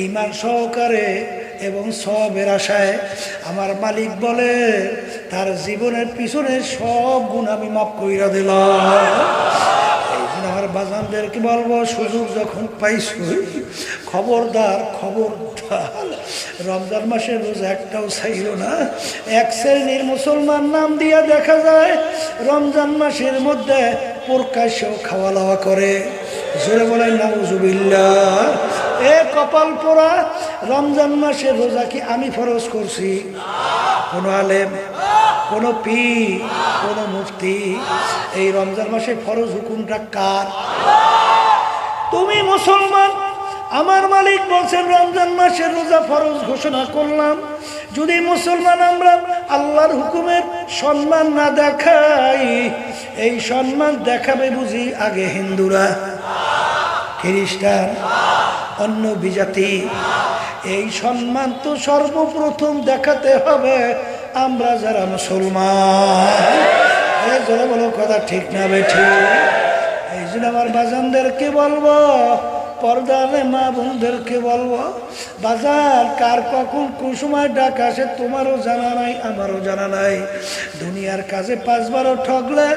ঈমান সহকারে এবং সওয়াবের আশায়, আমার মালিক বলে তার জীবনের পিছনে সব গুণ আমি মাফ কইরা দিলাম। আমার বাজানদেরকে বলবো, সুযোগ যখন পাইছো, খবরদার খবরদার রমজান মাসের রোজা একটাও ছাইরো না। এক শ্রেণীর মুসলমান নাম দিয়া দেখা যায় রমজান মাসের মধ্যে প্রকাশ্যেও খাওয়া দাওয়া করে। জোরে বলেন নাউজুবিল্লাহ। এ কপাল পোড়া, রমজান মাসের রোজা কি আমি ফরজ করছি? কোন আলেম, কোন পীর, কোন মুফতি? এই রমজান মাসে ফরজ হুকুমটা কার? তুমি মুসলমান, আমার মালিক বলছেন রমজান মাসের রোজা ফরজ ঘোষণা করলাম। যদি মুসলমান আমরা আল্লাহর হুকুমের সম্মান না দেখাই, এই সম্মান দেখাবে বুঝি আগে হিন্দুরা, খ্রিস্টান, অন্য বিজাতি? এই সম্মান তো সর্বপ্রথম দেখাতে হবে আমরা যারা মুসলমান। জোরে বলো, কথা ঠিক না বেঠিক? এই জন্য আমার বাজানদেরকে বলবো, পর্দানে মা বোনদেরকে বলবো, বাজার কার কখন কোন সময় ডাক আসে তোমারও জানা নাই, আমারও জানা নাই। দুনিয়ার কাজে 5 বারও ঠকলে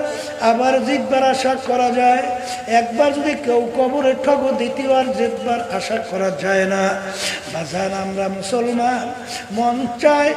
আবার জিতবার আশা করা যায়। একবার যদি কেউ কবরে ঠকো, দ্বিতীয়বার জিতবার আশা করা যায় না। বাজার আমরা মুসলমান, মন চায়